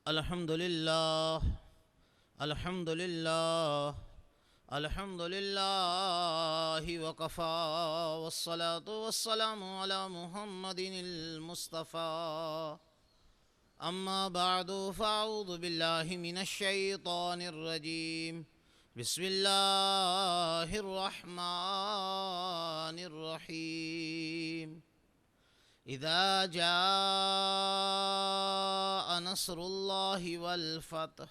الحمد لله الحمد لله الحمد لله وكفى والصلاة والسلام على محمد المصطفى أما بعد فأعوذ بالله من الشيطان الرجيم بسم الله الرحمن الرحيم إذا جاء نصر الله والفتح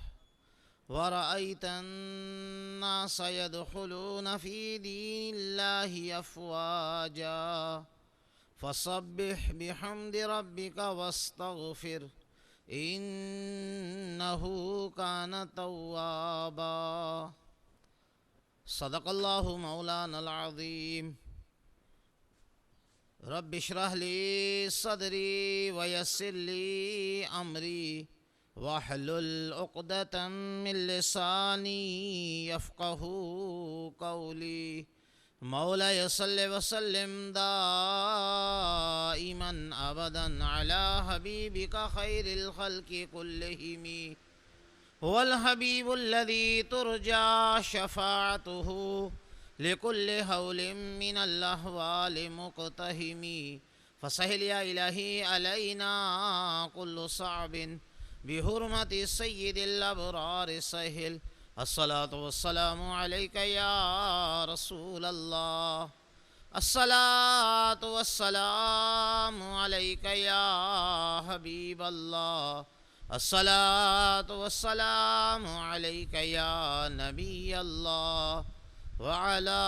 ورأيت الناس يدخلون في دين الله أفواجا فسبح بحمد ربك واستغفر إنه كان توابا صدق الله مولانا العظيم رب اشرح لي صدري ويسر لي أمري واحلل عقدة من لساني يفقه قولي مولاي صل وسلم دائما أبدا على حبيبك خير الخلق كلهم هو الحبيب الذي ترجى شفاعته لكل هول من الأهوال مقتهم فسهل يا إلهي علينا كل صعب بحرمة سيد الأبرار سهل الصلاة والسلام عليك يا رسول الله الصلاة والسلام عليك يا حبيب الله الصلاة والسلام عليك يا نبي الله وعلى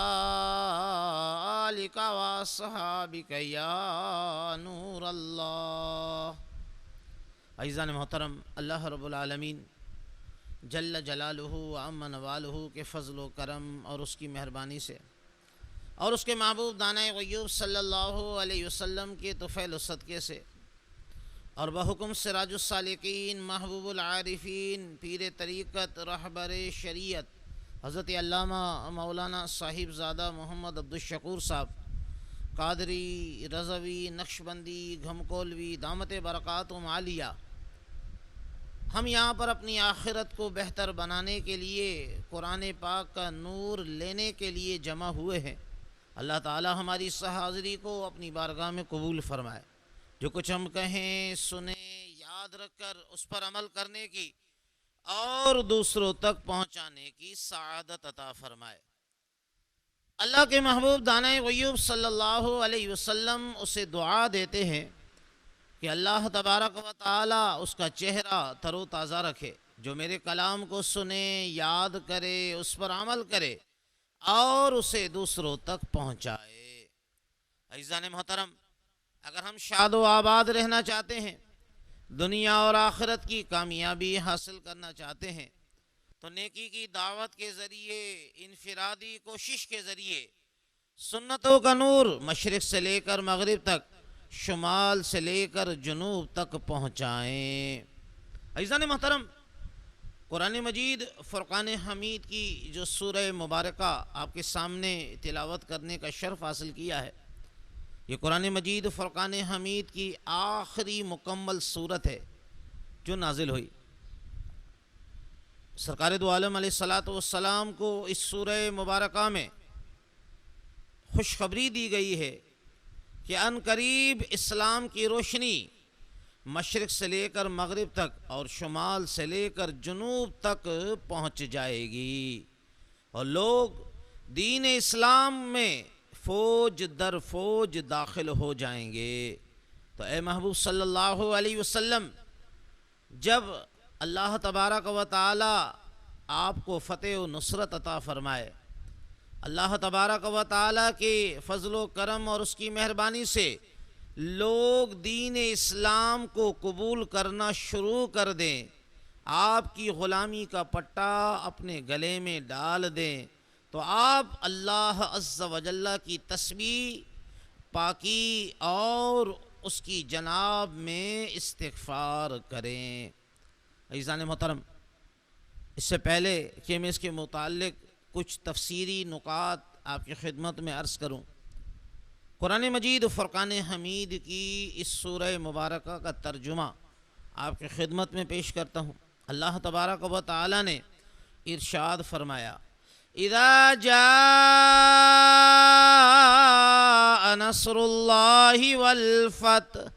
آلك وصحابك یا نور اللہ۔ عزیزان محترم، اللہ رب العالمین جل جلالہ و عم نوالہ کے فضل و کرم اور اس کی مہربانی سے اور اس کے محبوب دانہ غیوب صلی اللہ علیہ وسلم کے طفیل و صدقے سے اور بحکم سراج السالکین محبوب العارفین پیر طریقت رہبر شریعت حضرت علامہ مولانا صاحب زادہ محمد عبدالشکور صاحب قادری، رضوی، نقشبندی، گھمکولوی دامت برکاتہم عالیہ، ہم یہاں پر اپنی آخرت کو بہتر بنانے کے لیے قرآن پاک کا نور لینے کے لیے جمع ہوئے ہیں۔ اللہ تعالی ہماری اس حاضری کو اپنی بارگاہ میں قبول فرمائے۔ جو کچھ ہم کہیں سنیں یاد رکھ کر اس پر عمل کرنے کی اور دوسروں تک پہنچانے کی سعادت عطا فرمائے۔ اللہ کے محبوب دانہ غیوب صلی اللہ علیہ وسلم اسے دعا دیتے ہیں کہ اللہ تبارک و تعالی اس کا چہرہ تر و تازہ رکھے، جو میرے کلام کو سنے، یاد کرے، اس پر عمل کرے اور اسے دوسروں تک پہنچائے۔ عزیزان محترم، اگر ہم شاد و آباد رہنا چاہتے ہیں، دنیا اور آخرت کی کامیابی حاصل کرنا چاہتے ہیں، تو نیکی کی دعوت کے ذریعے، انفرادی کوشش کے ذریعے سنتوں کا نور مشرق سے لے کر مغرب تک، شمال سے لے کر جنوب تک پہنچائیں۔ عزیزان محترم، قرآن مجید فرقان حمید کی جو سورہ مبارکہ آپ کے سامنے تلاوت کرنے کا شرف حاصل کیا ہے، یہ قرآن مجید فرقان حمید کی آخری مکمل صورت ہے جو نازل ہوئی۔ سرکار دو عالم علیہ السلام کو اس سورہ مبارکہ میں خوشخبری دی گئی ہے کہ ان قریب اسلام کی روشنی مشرق سے لے کر مغرب تک اور شمال سے لے کر جنوب تک پہنچ جائے گی اور لوگ دین اسلام میں فوج در فوج داخل ہو جائیں گے۔ تو اے محبوب صلی اللہ علیہ وسلم، جب اللہ تبارک و تعالی آپ کو فتح و نصرت عطا فرمائے، اللہ تبارک و تعالی کے فضل و کرم اور اس کی مہربانی سے لوگ دین اسلام کو قبول کرنا شروع کر دیں، آپ کی غلامی کا پٹا اپنے گلے میں ڈال دیں، تو آپ اللہ عز و جل کی تسبیح، پاکی اور اس کی جناب میں استغفار کریں۔ عزیزان محترم، اس سے پہلے کہ میں اس کے متعلق کچھ تفسیری نکات آپ کی خدمت میں عرض کروں، قرآن مجید فرقان حمید کی اس سورہ مبارکہ کا ترجمہ آپ کی خدمت میں پیش کرتا ہوں۔ اللہ تبارک و تعالی نے ارشاد فرمایا، اذا جاء نصر اللہ والفتح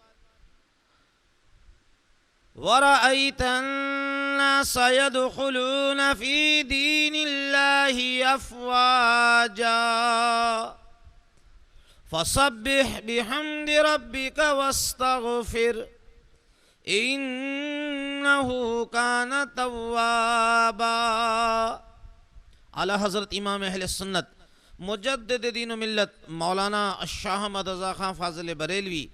ورأيت الناس يدخلون في دين الله أفواجا فسبح بحمد ربك واستغفر إنه كان توابا۔ اعلی حضرت امام اہل سنت مجدد دین و ملت مولانا الشاہ احمد رضا خان فاضل بریلوی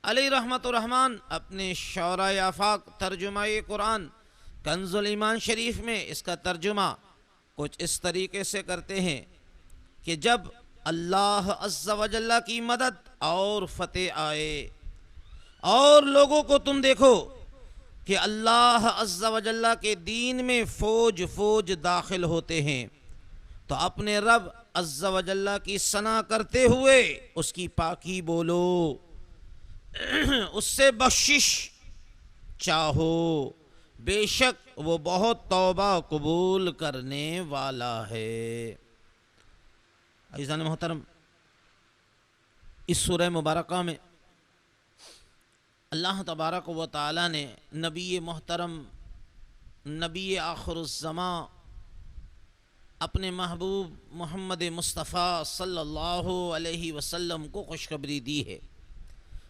علیہ رحمت الرحمن اپنے شعرائے آفاق ترجمہ قرآن کنز الایمان شریف میں اس کا ترجمہ کچھ اس طریقے سے کرتے ہیں کہ جب اللہ عز و جل کی مدد اور فتح آئے اور لوگوں کو تم دیکھو کہ اللہ عز و جل کے دین میں فوج فوج داخل ہوتے ہیں، تو اپنے رب عز و جل کی ثنا کرتے ہوئے اس کی پاکی بولو، اس سے بخشش چاہو، بے شک وہ بہت توبہ قبول کرنے والا ہے۔ عزیزان محترم، اس سورہ مبارکہ میں اللہ تبارک و تعالی نے نبی محترم، نبی آخر الزمان، اپنے محبوب محمد مصطفیٰ صلی اللہ علیہ وسلم کو خوشخبری دی ہے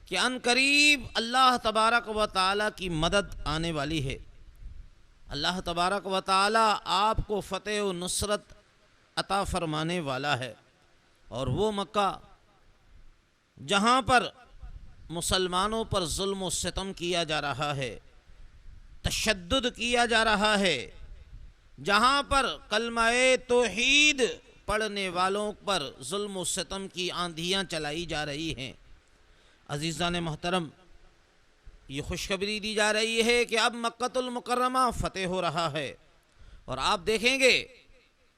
کہ ان قریب اللہ تبارک و تعالی کی مدد آنے والی ہے۔ اللہ تبارک و تعالی آپ کو فتح و نصرت عطا فرمانے والا ہے، اور وہ مکہ جہاں پر مسلمانوں پر ظلم و ستم کیا جا رہا ہے، تشدد کیا جا رہا ہے، جہاں پر کلمہ توحید پڑھنے والوں پر ظلم و ستم کی آندھیاں چلائی جا رہی ہیں، عزیزان محترم یہ خوشخبری دی جا رہی ہے کہ اب مکۃ المکرمہ فتح ہو رہا ہے، اور آپ دیکھیں گے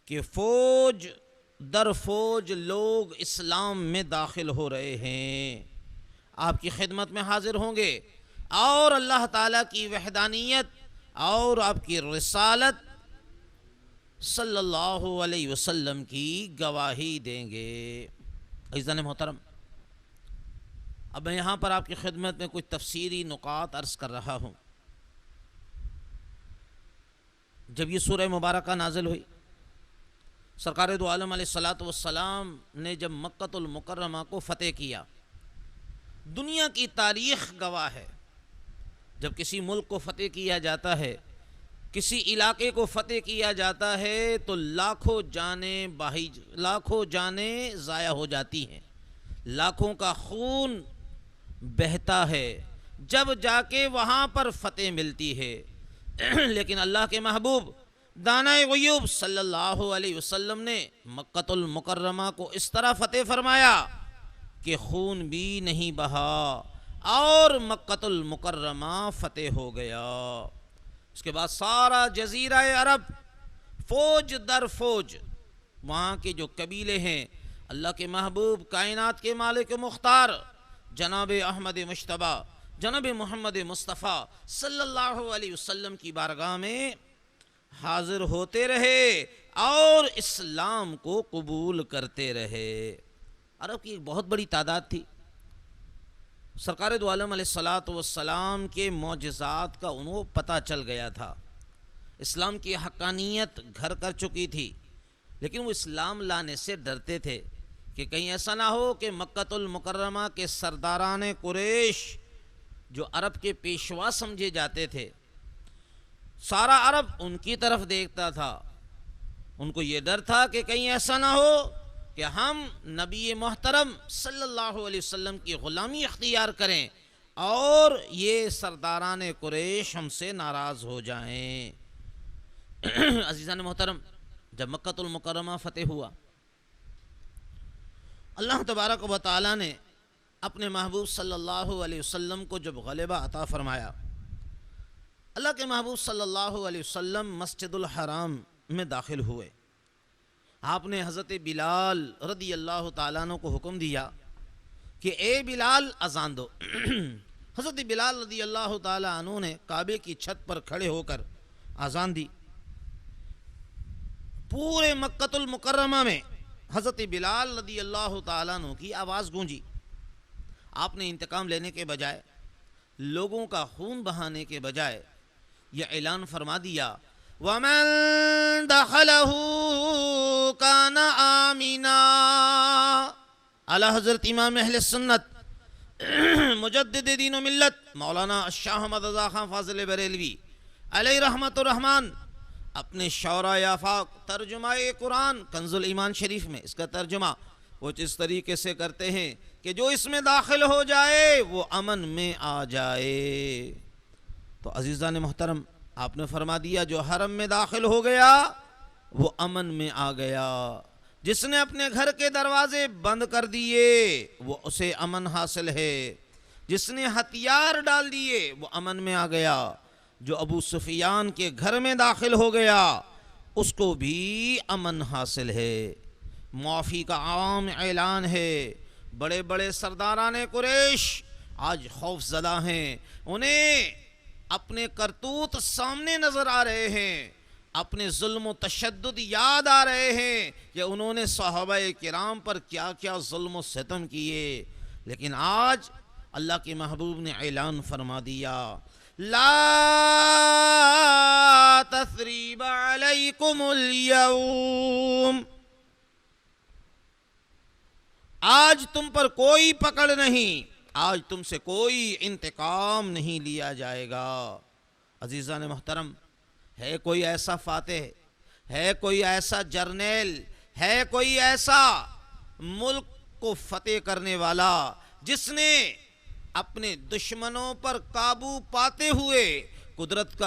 کہ فوج در فوج لوگ اسلام میں داخل ہو رہے ہیں، آپ کی خدمت میں حاضر ہوں گے اور اللہ تعالیٰ کی وحدانیت اور آپ کی رسالت صلی اللہ علیہ وسلم کی گواہی دیں گے۔ عزیزان محترم، اب میں یہاں پر آپ کی خدمت میں کچھ تفسیری نکات عرض کر رہا ہوں۔ جب یہ سورہ مبارکہ نازل ہوئی، سرکار دو عالم علیہ الصلوۃ والسلام نے جب مکۃ المکرمہ کو فتح کیا، دنیا کی تاریخ گواہ ہے، جب کسی ملک کو فتح کیا جاتا ہے، کسی علاقے کو فتح کیا جاتا ہے، تو لاکھوں جانیں ضائع ہو جاتی ہیں، لاکھوں کا خون بہتا ہے، جب جا کے وہاں پر فتح ملتی ہے۔ لیکن اللہ کے محبوب دانۂ غیوب صلی اللہ علیہ وسلم نے مکۃ المکرمہ کو اس طرح فتح فرمایا کہ خون بھی نہیں بہا اور مکۃ المکرمہ فتح ہو گیا۔ اس کے بعد سارا جزیرہ عرب فوج در فوج، وہاں کے جو قبیلے ہیں، اللہ کے محبوب کائنات کے مالک مختار جناب احمد مجتبیٰ جناب محمد مصطفیٰ صلی اللہ علیہ وسلم کی بارگاہ میں حاضر ہوتے رہے اور اسلام کو قبول کرتے رہے۔ عرب کی ایک بہت بڑی تعداد تھی، سرکار دو عالم علیہ الصلوۃ والسلام کے معجزات کا انہوں پتہ چل گیا تھا، اسلام کی حقانیت گھر کر چکی تھی، لیکن وہ اسلام لانے سے ڈرتے تھے کہ کہیں ایسا نہ ہو کہ مکۃ المکرمہ کے سرداران قریش جو عرب کے پیشوا سمجھے جاتے تھے، سارا عرب ان کی طرف دیکھتا تھا، ان کو یہ ڈر تھا کہ کہیں ایسا نہ ہو کہ ہم نبی محترم صلی اللہ علیہ وسلم کی غلامی اختیار کریں اور یہ سرداران قریش ہم سے ناراض ہو جائیں۔ عزیزان محترم، جب مکۃ المکرمہ فتح ہوا، اللہ تبارک و تعالی نے اپنے محبوب صلی اللہ علیہ وسلم کو جب غلبہ عطا فرمایا، اللہ کے محبوب صلی اللہ علیہ وسلم مسجد الحرام میں داخل ہوئے، آپ نے حضرت بلال رضی اللہ تعالیٰ عنہ کو حکم دیا کہ اے بلال اذان دو، حضرت بلال رضی اللہ تعالی عنہ نے کعبے کی چھت پر کھڑے ہو کر اذان دی. پورے مکۃ المکرمہ میں حضرت بلال رضی اللہ تعالیٰ عنہ کی آواز گونجی. آپ نے انتقام لینے کے بجائے، لوگوں کا خون بہانے کے بجائے یہ اعلان فرما دیا وَمَن دَخَلَهُ كَانَ آمِنًا. اعلیٰ حضرت امام اہل سنت مجدد دین و ملت مولانا شاہ احمد رضا خان فاضل بریلوی علیہ رحمت الرحمن اپنے شعراء آفاق ترجمہ قرآن کنز الایمان شریف میں اس کا ترجمہ کچھ اس طریقے سے کرتے ہیں کہ جو اس میں داخل ہو جائے وہ امن میں آ جائے. تو عزیزان محترم، آپ نے فرما دیا جو حرم میں داخل ہو گیا وہ امن میں آ گیا. جس نے اپنے گھر کے دروازے بند کر دیے وہ اسے امن حاصل ہے. جس نے ہتھیار ڈال دیے وہ امن میں آ گیا. جو ابو سفیان کے گھر میں داخل ہو گیا اس کو بھی امن حاصل ہے. معافی کا عام اعلان ہے. بڑے بڑے سرداران قریش آج خوف زدہ ہیں. انہیں اپنے کرتوت سامنے نظر آ رہے ہیں، اپنے ظلم و تشدد یاد آ رہے ہیں کہ انہوں نے صحابہ کرام پر کیا کیا ظلم و ستم کیے. لیکن آج اللہ کے محبوب نے اعلان فرما دیا لا تثریب علیکم اليوم. آج تم پر کوئی پکڑ نہیں، آج تم سے کوئی انتقام نہیں لیا جائے گا. عزیزان محترم، ہے کوئی ایسا فاتح، ہے کوئی ایسا جرنیل، ہے کوئی ایسا ملک کو فتح کرنے والا جس نے اپنے دشمنوں پر قابو پاتے ہوئے قدرت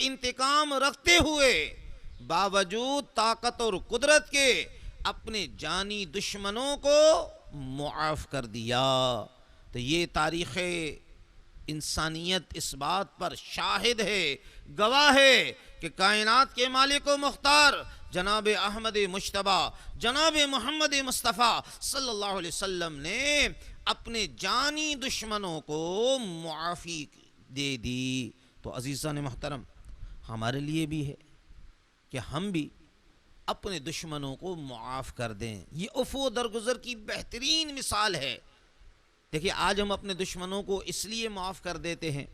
انتقام رکھتے ہوئے باوجود طاقت اور قدرت کے اپنے جانی دشمنوں کو معاف کر دیا؟ تو یہ تاریخ انسانیت اس بات پر شاہد ہے، گواہ ہے کہ کائنات کے مالک و مختار جناب احمد مجتبی، جناب محمد مصطفیٰ صلی اللہ علیہ وسلم نے اپنے جانی دشمنوں کو معافی دے دی. تو عزیزان محترم، ہمارے لیے بھی ہے کہ ہم بھی اپنے دشمنوں کو معاف کر دیں. یہ عفو درگزر کی بہترین مثال ہے. دیکھیے، آج ہم اپنے دشمنوں کو اس لیے معاف کر دیتے ہیں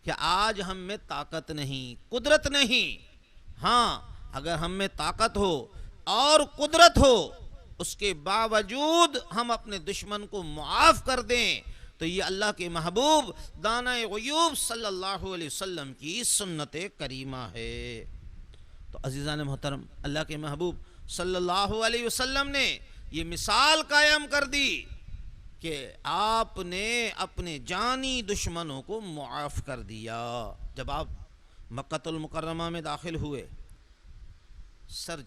کہ آج ہم میں طاقت نہیں، قدرت نہیں. ہاں، اگر ہم میں طاقت ہو اور قدرت ہو، اس کے باوجود ہم اپنے دشمن کو معاف کر دیں تو یہ اللہ کے محبوب دانہ غیوب صلی اللہ علیہ وسلم کی سنت کریمہ ہے. تو عزیزان محترم، اللہ کے محبوب صلی اللہ علیہ وسلم نے یہ مثال قائم کر دی کہ آپ نے اپنے جانی دشمنوں کو معاف کر دیا. جب آپ مکۃ المکرمہ میں داخل ہوئے، سر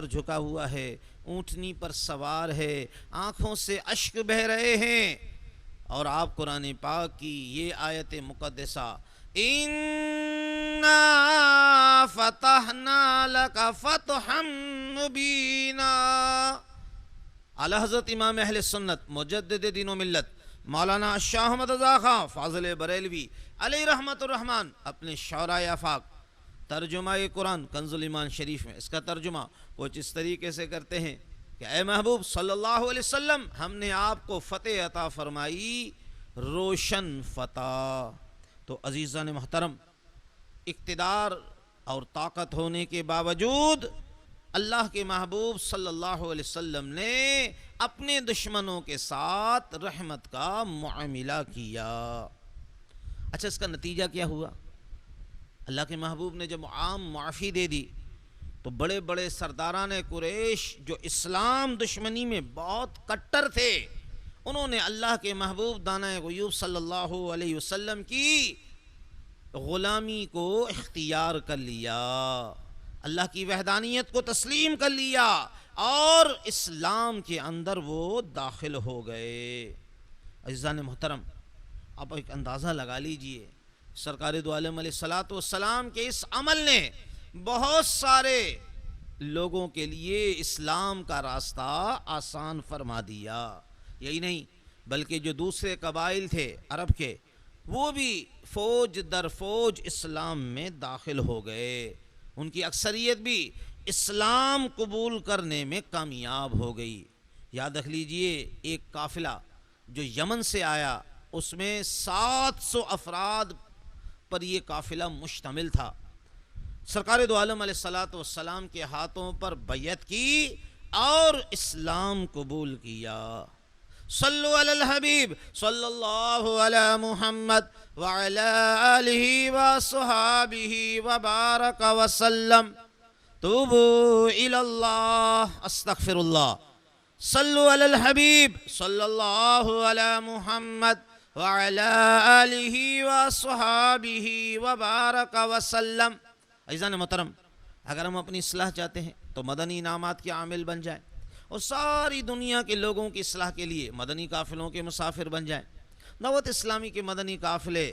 جھکا ہوا ہے، اونٹنی پر سوار ہے، آنکھوں سے اشک بہہ رہے ہیں، اور آپ قرآن پاک کی یہ آیت مقدسہ اِنَّا فَتَحْنَا لَكَ فَتْحًا مُبِينًا. اعلیٰ حضرت امام اہل سنت مجدد دین و ملت مولانا شاہ احمد رضا خان فاضل بریلوی علیہ رحمت الرحمن اپنے شعراء آفاق ترجمہ قرآن کنز الایمان شریف میں اس کا ترجمہ کچھ اس طریقے سے کرتے ہیں کہ اے محبوب صلی اللہ علیہ وسلم، ہم نے آپ کو فتح عطا فرمائی، روشن فتح. تو عزیزان محترم، اقتدار اور طاقت ہونے کے باوجود اللہ کے محبوب صلی اللہ علیہ وسلم نے اپنے دشمنوں کے ساتھ رحمت کا معاملہ کیا. اچھا، اس کا نتیجہ کیا ہوا؟ اللہ کے محبوب نے جب عام معافی دے دی تو بڑے بڑے سرداران قریش جو اسلام دشمنی میں بہت کٹر تھے، انہوں نے اللہ کے محبوب دانہ غیوب صلی اللہ علیہ وسلم کی غلامی کو اختیار کر لیا، اللہ کی وحدانیت کو تسلیم کر لیا اور اسلام کے اندر وہ داخل ہو گئے. عزیزان محترم، آپ ایک اندازہ لگا لیجئے، سرکار دو عالم علیہ الصلوۃ والسلام کے اس عمل نے بہت سارے لوگوں کے لیے اسلام کا راستہ آسان فرما دیا. یہی نہیں، بلکہ جو دوسرے قبائل تھے عرب کے، وہ بھی فوج در فوج اسلام میں داخل ہو گئے، ان کی اکثریت بھی اسلام قبول کرنے میں کامیاب ہو گئی۔ یاد رکھ لیجئے ایک قافلہ جو یمن سے آیا، اس میں 700 افراد پر یہ قافلہ مشتمل تھا۔ سرکار دو عالم علیہ الصلوۃ والسلام کے ہاتھوں پر بیعت کی اور اسلام قبول کیا۔ صلو علی الحبیب صلی اللہ علی محمد وعلی آلہ وصحابہ وبارک وسلم۔ توبوا الی اللہ، استغفر اللہ۔ صلو علی الحبیب صلی اللہ علی محمد وعلی آلہ وصحابہ وبارک وسلم۔ عزیزان محترم، اگر ہم اپنی اصلاح چاہتے ہیں تو مدنی انعامات کے عامل بن جائیں، اور ساری دنیا کے لوگوں کی اصلاح کے لیے مدنی قافلوں کے مسافر بن جائیں۔ دعوت اسلامی کے مدنی قافلے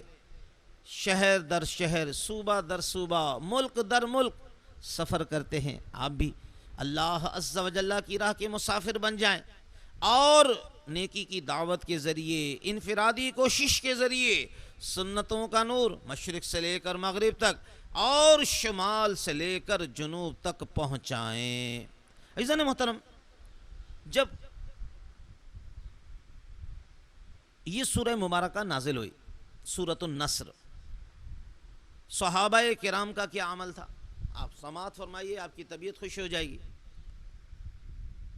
شہر در شہر، صوبہ در صوبہ، ملک در ملک سفر کرتے ہیں۔ آپ بھی اللہ عز و جل کی راہ کے مسافر بن جائیں اور نیکی کی دعوت کے ذریعے، انفرادی کوشش کے ذریعے سنتوں کا نور مشرق سے لے کر مغرب تک اور شمال سے لے کر جنوب تک پہنچائیں۔ عزیزان محترم، جب یہ سورہ مبارکہ نازل ہوئی، سورۃ النصر، صحابہ کرام کا کیا عمل تھا؟ آپ سماعت فرمائیے، آپ کی طبیعت خوش ہو جائے گی۔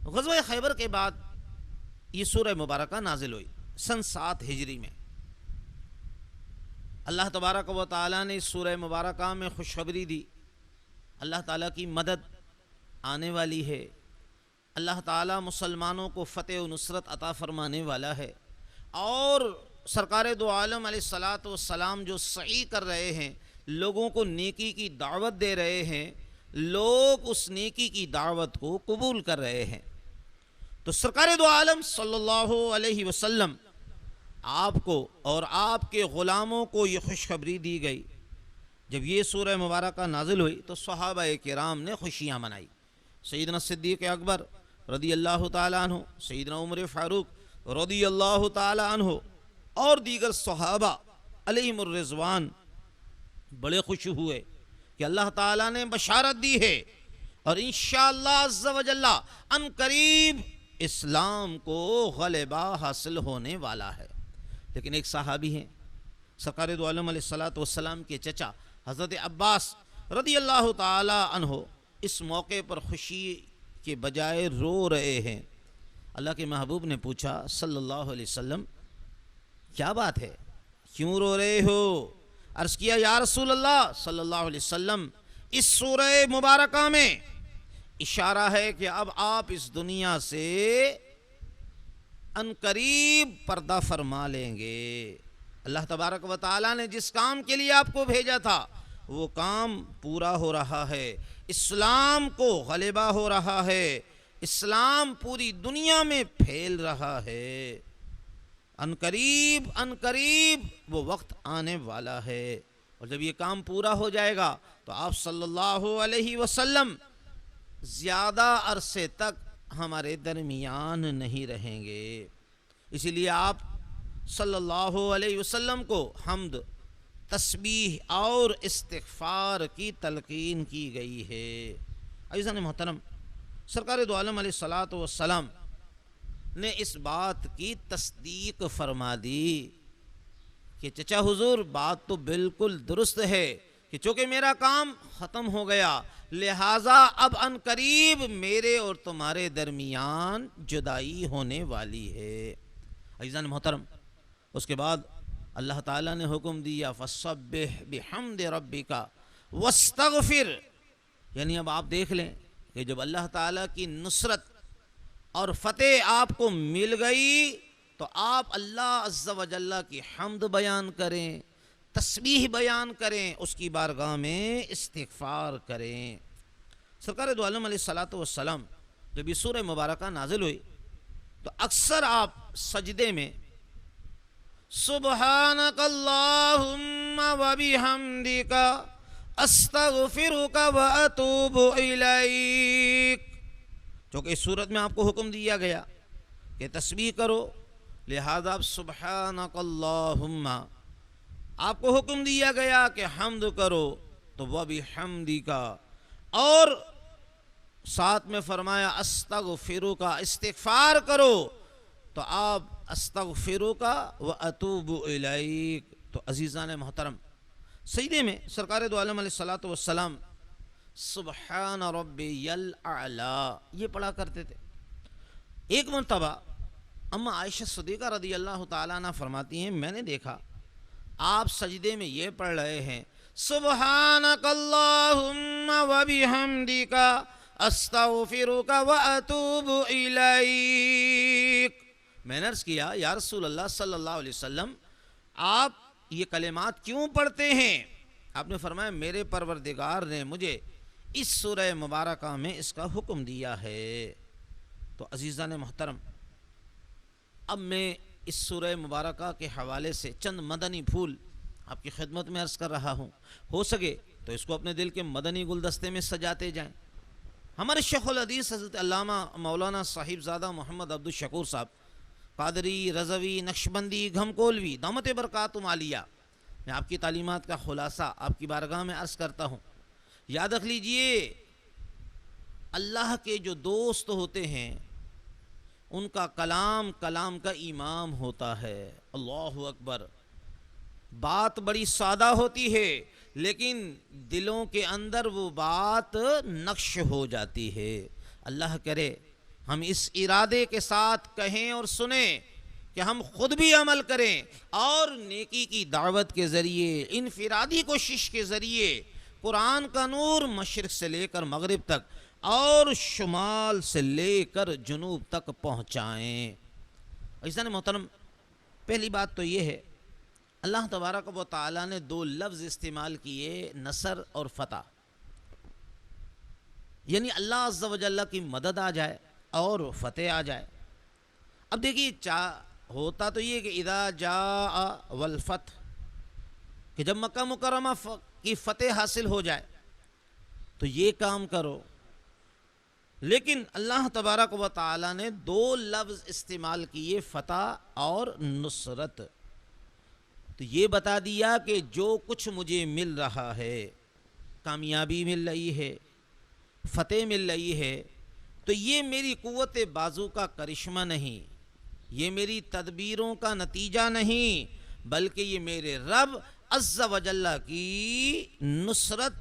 غزوہ خیبر کے بعد یہ سورہ مبارکہ نازل ہوئی سن 7 ہجری میں۔ اللہ تبارک و تعالیٰ نے اس سورہ مبارکہ میں خوشخبری دی، اللہ تعالیٰ کی مدد آنے والی ہے، اللہ تعالیٰ مسلمانوں کو فتح و نصرت عطا فرمانے والا ہے، اور سرکار دو عالم علیہ الصلوۃ والسلام جو سعی کر رہے ہیں، لوگوں کو نیکی کی دعوت دے رہے ہیں، لوگ اس نیکی کی دعوت کو قبول کر رہے ہیں۔ تو سرکار دو عالم صلی اللہ علیہ وسلم آپ کو اور آپ کے غلاموں کو یہ خوشخبری دی گئی۔ جب یہ سورہ مبارکہ نازل ہوئی تو صحابہ کرام نے خوشیاں منائی۔ سیدنا صدیق اکبر رضی اللہ تعالیٰ عنہ، سیدنا عمر فاروق رضی اللہ تعالیٰ عنہ اور دیگر صحابہ علیہم الرضوان بڑے خوش ہوئے کہ اللہ تعالیٰ نے بشارت دی ہے اور انشاءاللہ عز و جل ان قریب اسلام کو غلبہ حاصل ہونے والا ہے۔ لیکن ایک صحابی ہیں، سرکار دو عالم علیہ الصلوۃ والسلام کے چچا حضرت عباس رضی اللہ تعالی عنہ اس موقع پر خوشی کے بجائے رو رہے ہیں۔ اللہ کے محبوب نے پوچھا صلی اللہ علیہ وسلم، کیا بات ہے، کیوں رو رہے ہو؟ عرض کیا یا رسول اللہ صلی اللہ علیہ وسلم، اس سورہ مبارکہ میں اشارہ ہے کہ اب آپ اس دنیا سے ان قریب پردہ فرما لیں گے۔ اللہ تبارک و تعالیٰ نے جس کام کے لیے آپ کو بھیجا تھا وہ کام پورا ہو رہا ہے، اسلام کو غلبہ ہو رہا ہے، اسلام پوری دنیا میں پھیل رہا ہے۔ ان قریب وہ وقت آنے والا ہے، اور جب یہ کام پورا ہو جائے گا تو آپ صلی اللہ علیہ وسلم زیادہ عرصے تک ہمارے درمیان نہیں رہیں گے۔ اسی لیے آپ صلی اللہ علیہ وسلم کو حمد، تسبیح اور استغفار کی تلقین کی گئی ہے۔ عزیزان محترم، سرکار دو عالم علیہ الصلوۃ والسلام نے اس بات کی تصدیق فرما دی کہ چچا حضور بات تو بالکل درست ہے کہ چونکہ میرا کام ختم ہو گیا، لہٰذا اب ان قریب میرے اور تمہارے درمیان جدائی ہونے والی ہے۔ عزیزان محترم، اس کے بعد اللہ تعالیٰ نے حکم دیا فَسَبِّحْ بِحَمْدِ رَبِّكَ وَاسْتَغْفِرْ، یعنی اب آپ دیکھ لیں کہ جب اللہ تعالیٰ کی نصرت اور فتح آپ کو مل گئی تو آپ اللہ عز و جل کی حمد بیان کریں، تسبیح بیان کریں، اس کی بارگاہ میں استغفار کریں۔ سرکار دو عالم علیہ الصلوۃ والسلام جب یہ سورہ مبارکہ نازل ہوئی تو اکثر آپ سجدے میں سبحانک اللہم وبحمدک استغفرک واتوب الیک، چونکہ اس صورت میں آپ کو حکم دیا گیا کہ تسبیح کرو، لہذا اب سبحانک اللہم آپ کو حکم دیا گیا کہ حمد کرو تو وہ بھی حمدی کا، اور ساتھ میں فرمایا استغفرک، استغفار کرو تو آپ استغفرک واتوب الیک۔ تو عزیزان محترم، سجدے میں سرکار دو عالم علیہ الصلوۃ والسلام سبحان ربی الاعلی یہ پڑھا کرتے تھے۔ ایک مرتبہ اما عائشہ صدیقہ رضی اللہ تعالیٰ عنہ فرماتی ہیں میں نے دیکھا آپ سجدے میں یہ پڑھ رہے ہیں سبحانک اللہم وبحمدک استغفرک واتوب الیک۔ میں نے عرض کیا یا رسول اللہ صلی اللہ علیہ وسلم آپ یہ کلمات کیوں پڑھتے ہیں؟ آپ نے فرمایا میرے پروردگار نے مجھے اس سورہ مبارکہ میں اس کا حکم دیا ہے۔ تو عزیزان محترم، اب میں اس سورہ مبارکہ کے حوالے سے چند مدنی پھول آپ کی خدمت میں عرض کر رہا ہوں، ہو سکے تو اس کو اپنے دل کے مدنی گلدستے میں سجاتے جائیں۔ ہمارے شیخ الحدیث حضرت علامہ مولانا صاحب زادہ محمد عبد الشکور صاحب قادری، رضوی، نقشبندی، گھمکولوی دامت برکاتہم عالیہ، میں آپ کی تعلیمات کا خلاصہ آپ کی بارگاہ میں عرض کرتا ہوں۔ یاد رکھ لیجئے اللہ کے جو دوست ہوتے ہیں ان کا کلام کلام کا امام ہوتا ہے۔ اللہ اکبر، بات بڑی سادہ ہوتی ہے لیکن دلوں کے اندر وہ بات نقش ہو جاتی ہے۔ اللہ کرے ہم اس ارادے کے ساتھ کہیں اور سنیں کہ ہم خود بھی عمل کریں اور نیکی کی دعوت کے ذریعے، انفرادی کوشش کے ذریعے قرآن کا نور مشرق سے لے کر مغرب تک اور شمال سے لے کر جنوب تک پہنچائیں۔ عزیزان محترم، پہلی بات تو یہ ہے اللہ تبارک و تعالیٰ نے دو لفظ استعمال کیے، نصر اور فتح، یعنی اللہ عز و جل کی مدد آ جائے اور فتح آ جائے۔ اب دیکھیے ہوتا تو یہ کہ اذا جاء والفتح، کہ جب مکہ مکرمہ کی فتح حاصل ہو جائے تو یہ کام کرو، لیکن اللہ تبارک و تعالیٰ نے دو لفظ استعمال کیے، فتح اور نصرت۔ تو یہ بتا دیا کہ جو کچھ مجھے مل رہا ہے، کامیابی مل رہی ہے، فتح مل رہی ہے، تو یہ میری قوت بازو کا کرشمہ نہیں، یہ میری تدبیروں کا نتیجہ نہیں، بلکہ یہ میرے رب عز و جل کی نصرت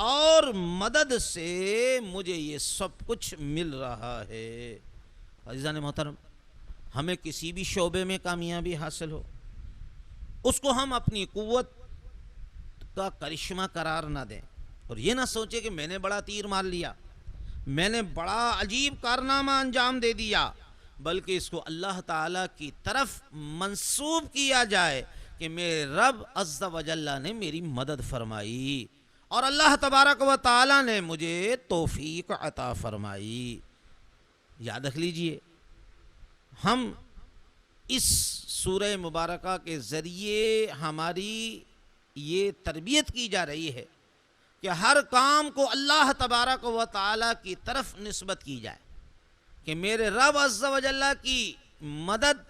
اور مدد سے مجھے یہ سب کچھ مل رہا ہے۔ عزیزان محترم، ہمیں کسی بھی شعبے میں کامیابی حاصل ہو، اس کو ہم اپنی قوت کا کرشمہ قرار نہ دیں، اور یہ نہ سوچیں کہ میں نے بڑا تیر مار لیا، میں نے بڑا عجیب کارنامہ انجام دے دیا، بلکہ اس کو اللہ تعالیٰ کی طرف منسوب کیا جائے کہ میرے رب عز و جل نے میری مدد فرمائی اور اللہ تبارک و تعالیٰ نے مجھے توفیق عطا فرمائی۔ یاد رکھ لیجئے ہم اس سورہ مبارکہ کے ذریعے ہماری یہ تربیت کی جا رہی ہے کہ ہر کام کو اللہ تبارک و تعالیٰ کی طرف نسبت کی جائے کہ میرے رب عز و جل کی مدد،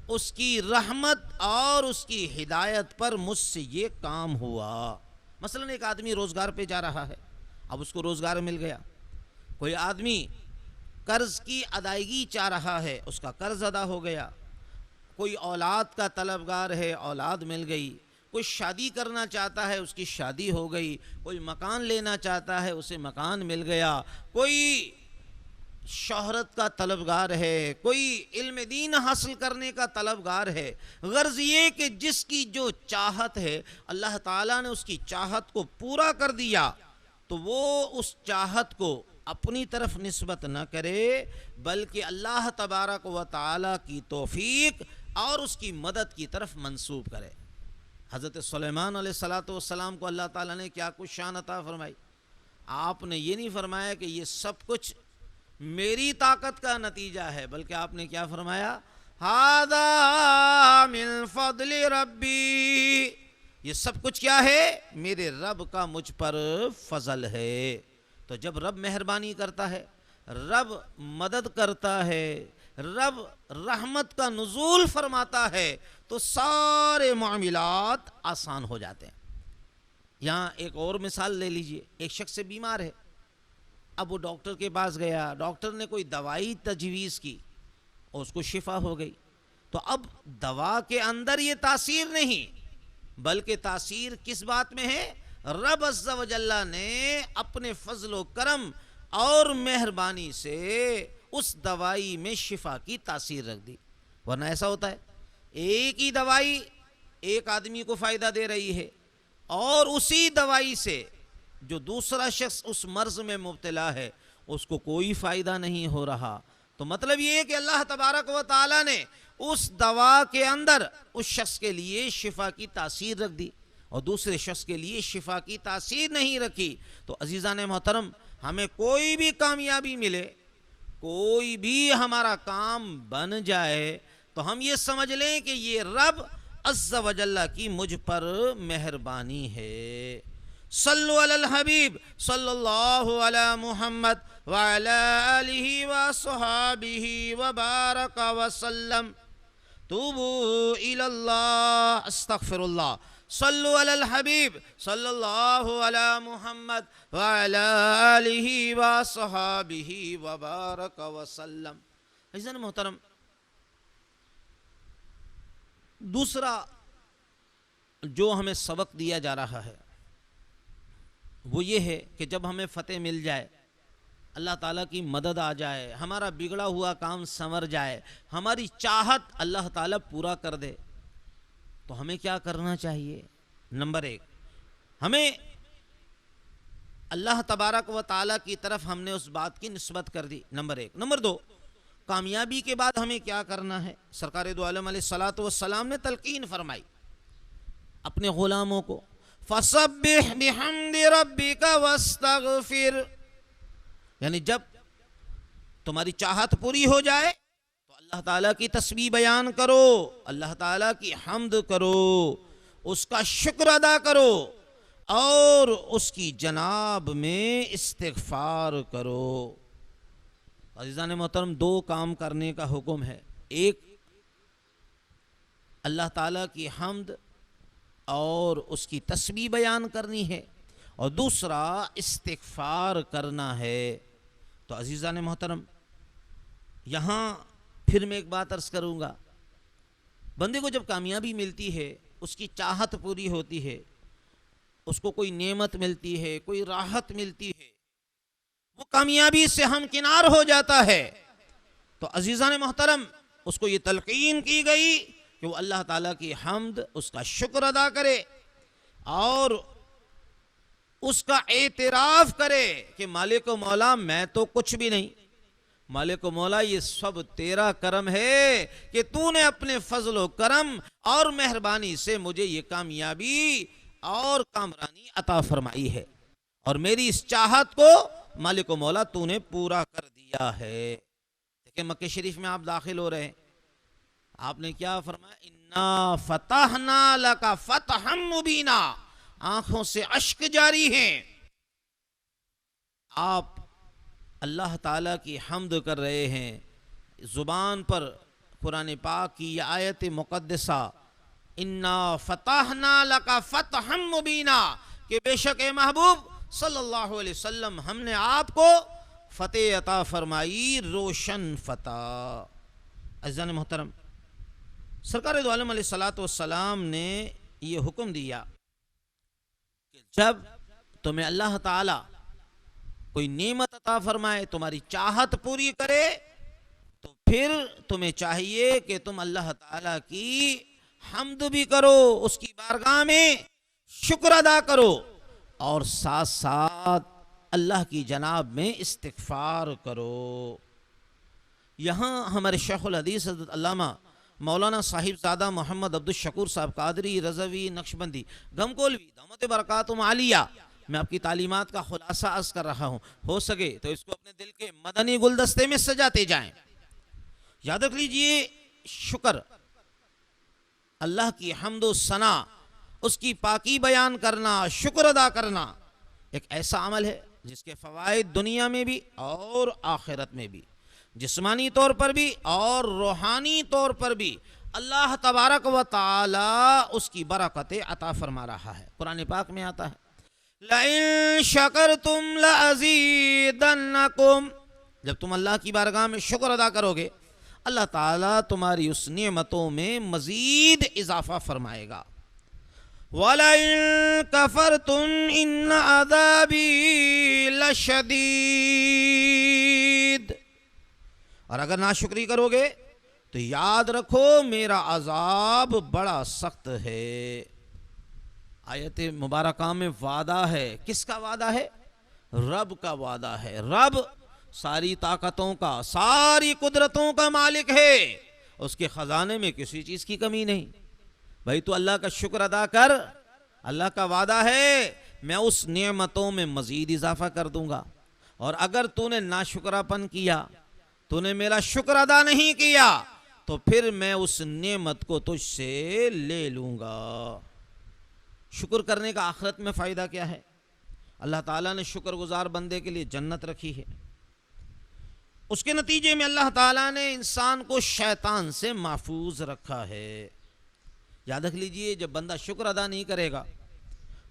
اس کی رحمت اور اس کی ہدایت پر مجھ سے یہ کام ہوا۔ مثلا ایک آدمی روزگار پہ جا رہا ہے، اب اس کو روزگار مل گیا۔ کوئی آدمی قرض کی ادائیگی چاہ رہا ہے، اس کا قرض ادا ہو گیا۔ کوئی اولاد کا طلبگار ہے، اولاد مل گئی۔ کوئی شادی کرنا چاہتا ہے، اس کی شادی ہو گئی۔ کوئی مکان لینا چاہتا ہے، اسے مکان مل گیا۔ کوئی شہرت کا طلبگار ہے، کوئی علم دین حاصل کرنے کا طلبگار ہے۔ غرض یہ کہ جس کی جو چاہت ہے اللہ تعالیٰ نے اس کی چاہت کو پورا کر دیا، تو وہ اس چاہت کو اپنی طرف نسبت نہ کرے بلکہ اللہ تبارک و تعالیٰ کی توفیق اور اس کی مدد کی طرف منسوب کرے۔ حضرت سلیمان علیہ السلام کو اللہ تعالیٰ نے کیا کچھ شان عطا فرمائی۔ آپ نے یہ نہیں فرمایا کہ یہ سب کچھ میری طاقت کا نتیجہ ہے، بلکہ آپ نے کیا فرمایا، ھذا من فضل ربی، یہ سب کچھ کیا ہے، میرے رب کا مجھ پر فضل ہے۔ تو جب رب مہربانی کرتا ہے، رب مدد کرتا ہے، رب رحمت کا نزول فرماتا ہے تو سارے معاملات آسان ہو جاتے ہیں۔ یہاں ایک اور مثال لے لیجئے، ایک شخص بیمار ہے، اب وہ ڈاکٹر کے پاس گیا، ڈاکٹر نے کوئی دوائی تجویز کی اور اس کو شفا ہو گئی، تو اب دوا کے اندر یہ تاثیر نہیں، بلکہ تاثیر کس بات میں ہے؟ رب عز و جل نے اپنے فضل و کرم اور مہربانی سے اس دوائی میں شفا کی تاثیر رکھ دی۔ ورنہ ایسا ہوتا ہے ایک ہی دوائی ایک آدمی کو فائدہ دے رہی ہے اور اسی دوائی سے جو دوسرا شخص اس مرض میں مبتلا ہے اس کو کوئی فائدہ نہیں ہو رہا۔ تو مطلب یہ ہے کہ اللہ تبارک و تعالی نے اس دوا کے اندر اس شخص کے لیے شفا کی تاثیر رکھ دی اور دوسرے شخص کے لیے شفا کی تاثیر نہیں رکھی۔ تو عزیزان محترم، ہمیں کوئی بھی کامیابی ملے، کوئی بھی ہمارا کام بن جائے تو ہم یہ سمجھ لیں کہ یہ رب عز و جل کی مجھ پر مہربانی ہے۔ صلو علی الحبیب صلی اللہ علی محمد وعلی آلہ وصحابہ وبارک وسلم۔ توبوا الی اللہ، استغفر اللہ۔ صلو علی الحبیب صلی اللہ علی محمد وعلی آلہ وصحابہ وبارک وسلم۔ عزیزان محترم، دوسرا جو ہمیں سبق دیا جا رہا ہے وہ یہ ہے کہ جب ہمیں فتح مل جائے، اللہ تعالیٰ کی مدد آ جائے، ہمارا بگڑا ہوا کام سنور جائے، ہماری چاہت اللہ تعالیٰ پورا کر دے، تو ہمیں کیا کرنا چاہیے؟ نمبر ایک، ہمیں اللہ تبارک و تعالیٰ کی طرف ہم نے اس بات کی نسبت کر دی، نمبر ایک۔ نمبر دو، کامیابی کے بعد ہمیں کیا کرنا ہے؟ سرکار دو عالم علیہ الصلوۃ نے تلقین فرمائی اپنے غلاموں کو، فَسَبِّحْ بِحَمْدِ رَبِّكَ وَاسْتَغْفِرْ، یعنی جب تمہاری چاہت پوری ہو جائے تو اللہ تعالیٰ کی تسبیح بیان کرو، اللہ تعالیٰ کی حمد کرو، اس کا شکر ادا کرو اور اس کی جناب میں استغفار کرو۔ عزیزان محترم، دو کام کرنے کا حکم ہے، ایک اللہ تعالیٰ کی حمد اور اس کی تسبیح بیان کرنی ہے، اور دوسرا استغفار کرنا ہے۔ تو عزیزان محترم، یہاں پھر میں ایک بات عرض کروں گا، بندے کو جب کامیابی ملتی ہے، اس کی چاہت پوری ہوتی ہے، اس کو کوئی نعمت ملتی ہے، کوئی راحت ملتی ہے، وہ کامیابی سے ہمکنار ہو جاتا ہے، تو عزیزان محترم اس کو یہ تلقین کی گئی کہ وہ اللہ تعالیٰ کی حمد، اس کا شکر ادا کرے اور اس کا اعتراف کرے کہ مالک و مولا میں تو کچھ بھی نہیں، مالک و مولا یہ سب تیرا کرم ہے کہ تو نے اپنے فضل و کرم اور مہربانی سے مجھے یہ کامیابی اور کامرانی عطا فرمائی ہے، اور میری اس چاہت کو مالک و مولا تو نے پورا کر دیا ہے۔ دیکھیں مکہ شریف میں آپ داخل ہو رہے ہیں، آپ نے کیا فرمایا؟ اِنَّا فَتَحْنَا لَكَ فَتْحًا مُبِينًا، آنکھوں سے اشک جاری ہیں، آپ اللہ تعالیٰ کی حمد کر رہے ہیں، زبان پر قرآن پاک کی یہ آیت مقدسہ اِنَّا فَتَحْنَا لَكَ فَتْحًا مُبِينًا، کہ بے شک اے محبوب صلی اللہ علیہ وسلم ہم نے آپ کو فتح عطا فرمائی، روشن فتح۔ عزیزان محترم، سرکار دو عالم علیہ السلام نے یہ حکم دیا کہ جب تمہیں اللہ تعالیٰ کوئی نعمت عطا فرمائے، تمہاری چاہت پوری کرے، تو پھر تمہیں چاہیے کہ تم اللہ تعالیٰ کی حمد بھی کرو، اس کی بارگاہ میں شکر ادا کرو، اور ساتھ ساتھ اللہ کی جناب میں استغفار کرو۔ یہاں ہمارے شیخ الحدیث حضرت علامہ مولانا صاحب زادہ محمد عبدالشکور صاحب قادری رضوی نقشبندی گھمکولوی دامت برکاتہم عالیہ، میں آپ کی تعلیمات کا خلاصہ عرض کر رہا ہوں، ہو سکے تو اس کو اپنے دل کے مدنی گلدستے میں سجاتے جائیں۔ یاد رکھ لیجئے، شکر، اللہ کی حمد و ثنا، اس کی پاکی بیان کرنا، شکر ادا کرنا ایک ایسا عمل ہے جس کے فوائد دنیا میں بھی اور آخرت میں بھی۔ جسمانی طور پر بھی اور روحانی طور پر بھی اللہ تبارک و تعالی اس کی برکت عطا فرما رہا ہے۔ قرآن پاک میں آتا ہے لَإِن شَكَرْتُمْ لَأَزِيدَنَّكُمْ، جب تم اللہ کی بارگاہ میں شکر ادا کرو گے اللہ تعالیٰ تمہاری اس نعمتوں میں مزید اضافہ فرمائے گا۔ وَلَئِن كَفَرْتُمْ إِنَّ عَذَابِي لَشَدِيدٌ، اور اگر ناشکری کرو گے تو یاد رکھو میرا عذاب بڑا سخت ہے۔ آیت مبارکہ میں وعدہ ہے، کس کا وعدہ ہے؟ رب کا وعدہ ہے۔ رب ساری طاقتوں کا، ساری قدرتوں کا مالک ہے، اس کے خزانے میں کسی چیز کی کمی نہیں۔ بھائی تو اللہ کا شکر ادا کر، اللہ کا وعدہ ہے میں اس نعمتوں میں مزید اضافہ کر دوں گا، اور اگر تو نے ناشکراپن کیا، تو نے میرا شکر ادا نہیں کیا، تو پھر میں اس نعمت کو تجھ سے لے لوں گا۔ شکر کرنے کا آخرت میں فائدہ کیا ہے؟ اللہ تعالیٰ نے شکر گزار بندے کے لیے جنت رکھی ہے۔ اس کے نتیجے میں اللہ تعالیٰ نے انسان کو شیطان سے محفوظ رکھا ہے۔ یاد رکھ لیجئے جب بندہ شکر ادا نہیں کرے گا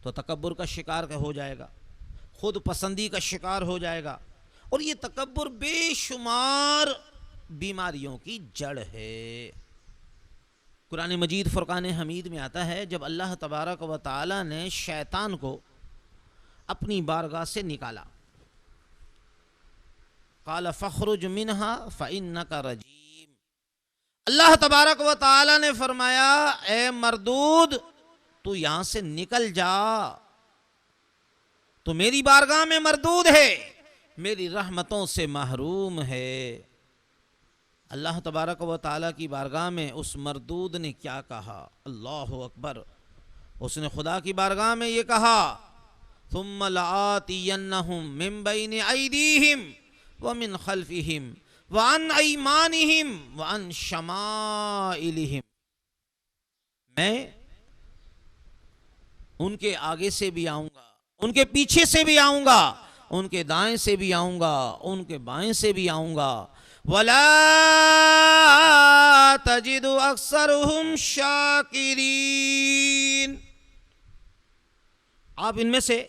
تو تکبر کا شکار ہو جائے گا، خود پسندی کا شکار ہو جائے گا، اور یہ تکبر بے شمار بیماریوں کی جڑ ہے۔ قرآن مجید فرقان حمید میں آتا ہے جب اللہ تبارک و تعالی نے شیطان کو اپنی بارگاہ سے نکالا، قال فخرج منہا فإنک رجیم، اللہ تبارک و تعالی نے فرمایا اے مردود تو یہاں سے نکل جا، تو میری بارگاہ میں مردود ہے، میری رحمتوں سے محروم ہے۔ اللہ تبارک و تعالیٰ کی بارگاہ میں اس مردود نے کیا کہا؟ اللہ اکبر، اس نے خدا کی بارگاہ میں یہ کہا ثم لآتینہم من بین ایدیہم ومن خلفہم وعن ایمانہم وعن شمائلہم، میں ان کے آگے سے بھی آؤں گا، ان کے پیچھے سے بھی آؤں گا، ان کے دائیں سے بھی آؤں گا، ان کے بائیں سے بھی آؤں گا، وَلَا تَجِدُ أَكْثَرُهُمْ شَاكِرِينَ، آپ ان میں سے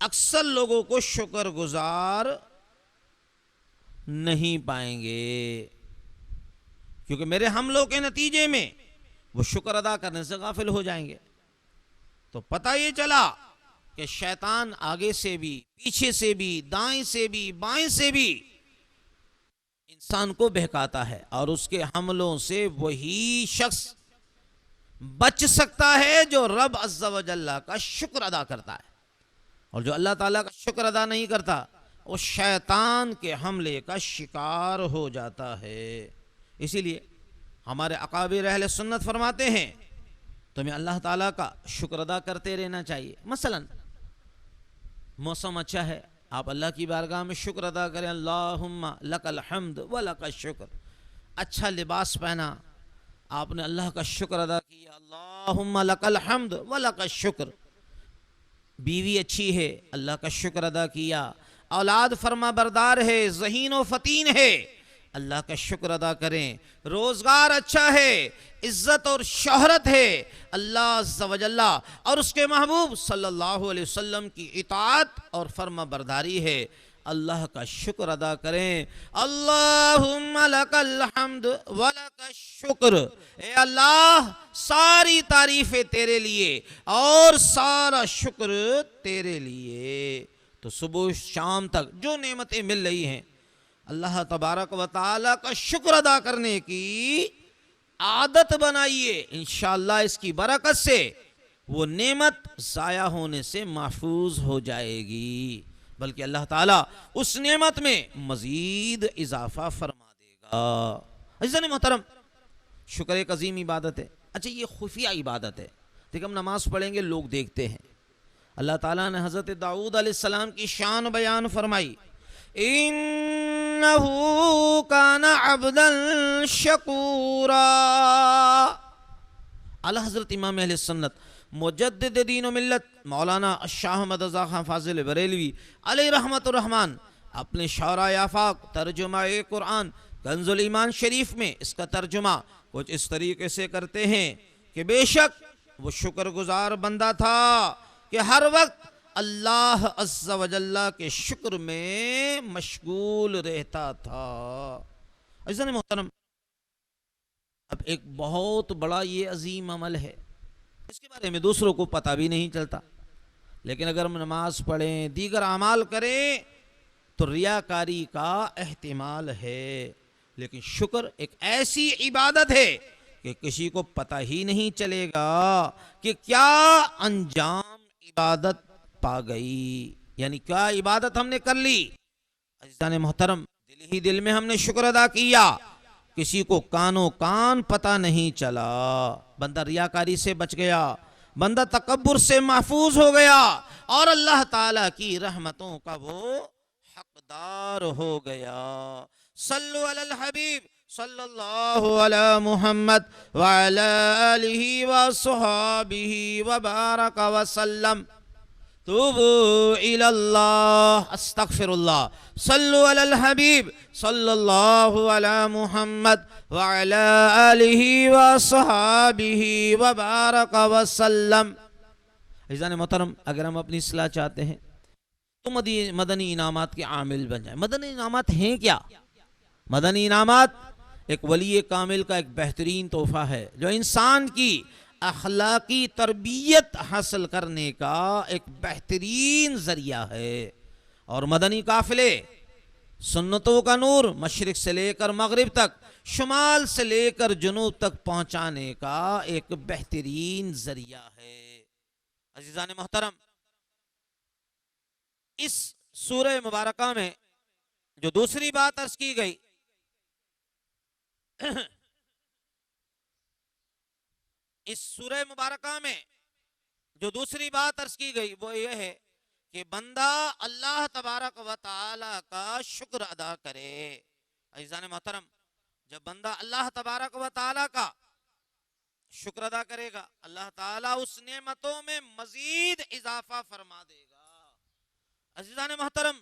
اکثر لوگوں کو شکر گزار نہیں پائیں گے، کیونکہ میرے حملوں کے نتیجے میں وہ شکر ادا کرنے سے غافل ہو جائیں گے۔ تو پتہ یہ چلا کہ شیطان آگے سے بھی، پیچھے سے بھی، دائیں سے بھی، بائیں سے بھی انسان کو بہکاتا ہے، اور اس کے حملوں سے وہی شخص بچ سکتا ہے جو رب عز و جل کا شکر ادا کرتا ہے، اور جو اللہ تعالیٰ کا شکر ادا نہیں کرتا وہ شیطان کے حملے کا شکار ہو جاتا ہے۔ اسی لیے ہمارے اکابر اہل سنت فرماتے ہیں تمہیں اللہ تعالیٰ کا شکر ادا کرتے رہنا چاہیے۔ مثلا موسم اچھا ہے، آپ اللہ کی بارگاہ میں شکر ادا کریں، اللہم لک الحمد ولک الشکر۔ اچھا لباس پہنا، آپ نے اللہ کا شکر ادا کیا، اللہم لک الحمد ولک الشکر۔ بیوی اچھی ہے، اللہ کا شکر ادا کیا، اولاد فرما بردار ہے، ذہین و فطین ہے، اللہ کا شکر ادا کریں، روزگار اچھا ہے، عزت اور شہرت ہے، اللہ عز و جل اور اس کے محبوب صلی اللہ علیہ وسلم کی اطاعت اور فرما برداری ہے، اللہ کا شکر ادا کریں۔ اللہم لک الحمد ولک الشکر، اے اللہ ساری تعریفیں تیرے لیے اور سارا شکر تیرے لیے۔ تو صبح شام تک جو نعمتیں مل رہی ہیں اللہ تبارک و تعالیٰ کا شکر ادا کرنے کی عادت بنائیے، انشاءاللہ اس کی برکت سے وہ نعمت ضائع ہونے سے محفوظ ہو جائے گی، بلکہ اللہ تعالیٰ اس نعمت میں مزید اضافہ فرما دے گا۔ عزیزان محترم، شکر ایک عظیم عبادت ہے۔ اچھا یہ خفیہ عبادت ہے، دیکھ ہم نماز پڑھیں گے لوگ دیکھتے ہیں۔ اللہ تعالیٰ نے حضرت داؤد علیہ السلام کی شان بیان فرمائی، انہو کان عبدا شکورا۔ اعلیٰ حضرت امام اہل سنت مجدد دین و ملت مولانا شاہ احمد رضا خان فاضل بریلوی علیہ رحمت الرحمن اپنے شعراء آفاق ترجمہ قرآن کنز الایمان شریف میں اس کا ترجمہ کچھ اس طریقے سے کرتے ہیں کہ بے شک وہ شکر گزار بندہ تھا کہ ہر وقت اللہ عز و جل کے شکر میں مشغول رہتا تھا۔ عزیزان محترم، اب ایک بہت بڑا یہ عظیم عمل ہے، اس کے بارے میں دوسروں کو پتہ بھی نہیں چلتا، لیکن اگر ہم نماز پڑھیں، دیگر اعمال کریں تو ریاکاری کا احتمال ہے، لیکن شکر ایک ایسی عبادت ہے کہ کسی کو پتہ ہی نہیں چلے گا کہ کیا انجام عبادت پا گئی، یعنی کیا عبادت ہم نے کر لی۔ عزیزان محترم، دل ہی دل میں ہم نے شکر ادا کیا، کسی کو کانوں کان پتہ نہیں چلا، بندہ ریاکاری سے بچ گیا، بندہ تکبر سے محفوظ ہو گیا، اور اللہ تعالیٰ کی رحمتوں کا وہ حقدار ہو گیا۔ صلو علی الحبیب صلی اللہ علی محمد وعلی آلہ وصحابہ وبارک وسلم۔ توبوا الی اللہ، استغفر اللہ۔ صلو علی الحبیب صلی اللہ علی محمد وعلی آلہ وصحابہ وبارک وسلم۔ عزیزان محترم، اگر ہم اپنی اصلاح چاہتے ہیں تو مدنی انعامات کے عامل بن جائیں۔ مدنی انعامات ہیں کیا؟ مدنی انعامات ایک ولی کامل کا ایک بہترین تحفہ ہے جو انسان کی اخلاقی تربیت حاصل کرنے کا ایک بہترین ذریعہ ہے، اور مدنی قافلے سنتوں کا نور مشرق سے لے کر مغرب تک، شمال سے لے کر جنوب تک پہنچانے کا ایک بہترین ذریعہ ہے۔ عزیزان محترم، اس سورہ مبارکہ میں جو دوسری بات عرض کی گئی اس سورہ مبارکہ میں جو دوسری بات عرض کی گئی وہ یہ ہے کہ بندہ اللہ تبارک و تعالی کا شکر ادا کرے۔ عزیزان محترم، جب بندہ اللہ تبارک و تعالی کا شکر ادا کرے گا، اللہ تعالیٰ اس نعمتوں میں مزید اضافہ فرما دے گا۔ عزیزان محترم،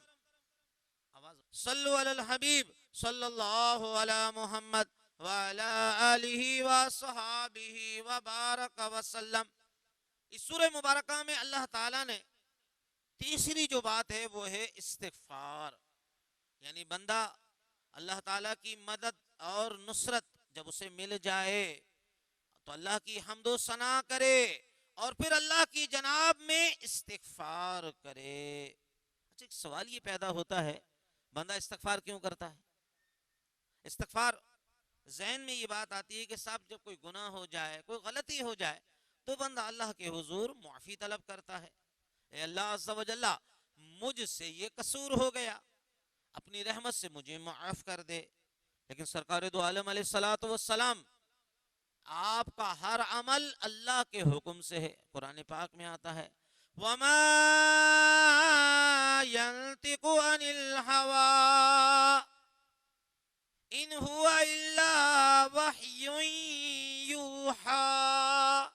صلو علی الحبیب صلی اللہ علی محمد وعلی آلہ وصحابہ وبارک وسلم۔ اس سورہ مبارکہ میں اللہ تعالیٰ نے تیسری جو بات ہے وہ ہے استغفار، یعنی بندہ اللہ تعالیٰ کی مدد اور نصرت جب اسے مل جائے تو اللہ کی حمد و ثنا کرے اور پھر اللہ کی جناب میں استغفار کرے۔ اچھا، ایک سوال یہ پیدا ہوتا ہے، بندہ استغفار کیوں کرتا ہے؟ استغفار ذہن میں یہ بات آتی ہے کہ صاحب جب کوئی گناہ ہو جائے، کوئی غلطی ہو جائے تو بندہ اللہ کے حضور معافی طلب کرتا ہے، اے اللہ عز و جل مجھ سے یہ قصور ہو گیا، اپنی رحمت سے مجھے معاف کر دے۔ لیکن سرکار دو عالم علیہ الصلوۃ والسلام، آپ کا ہر عمل اللہ کے حکم سے ہے۔ قرآن پاک میں آتا ہے وَمَا يَنْطِقُ عَنِ الْهَوَىٰ إِنْ هُوَ إِلَّا وَحْيٌ يُوحَىٰ۔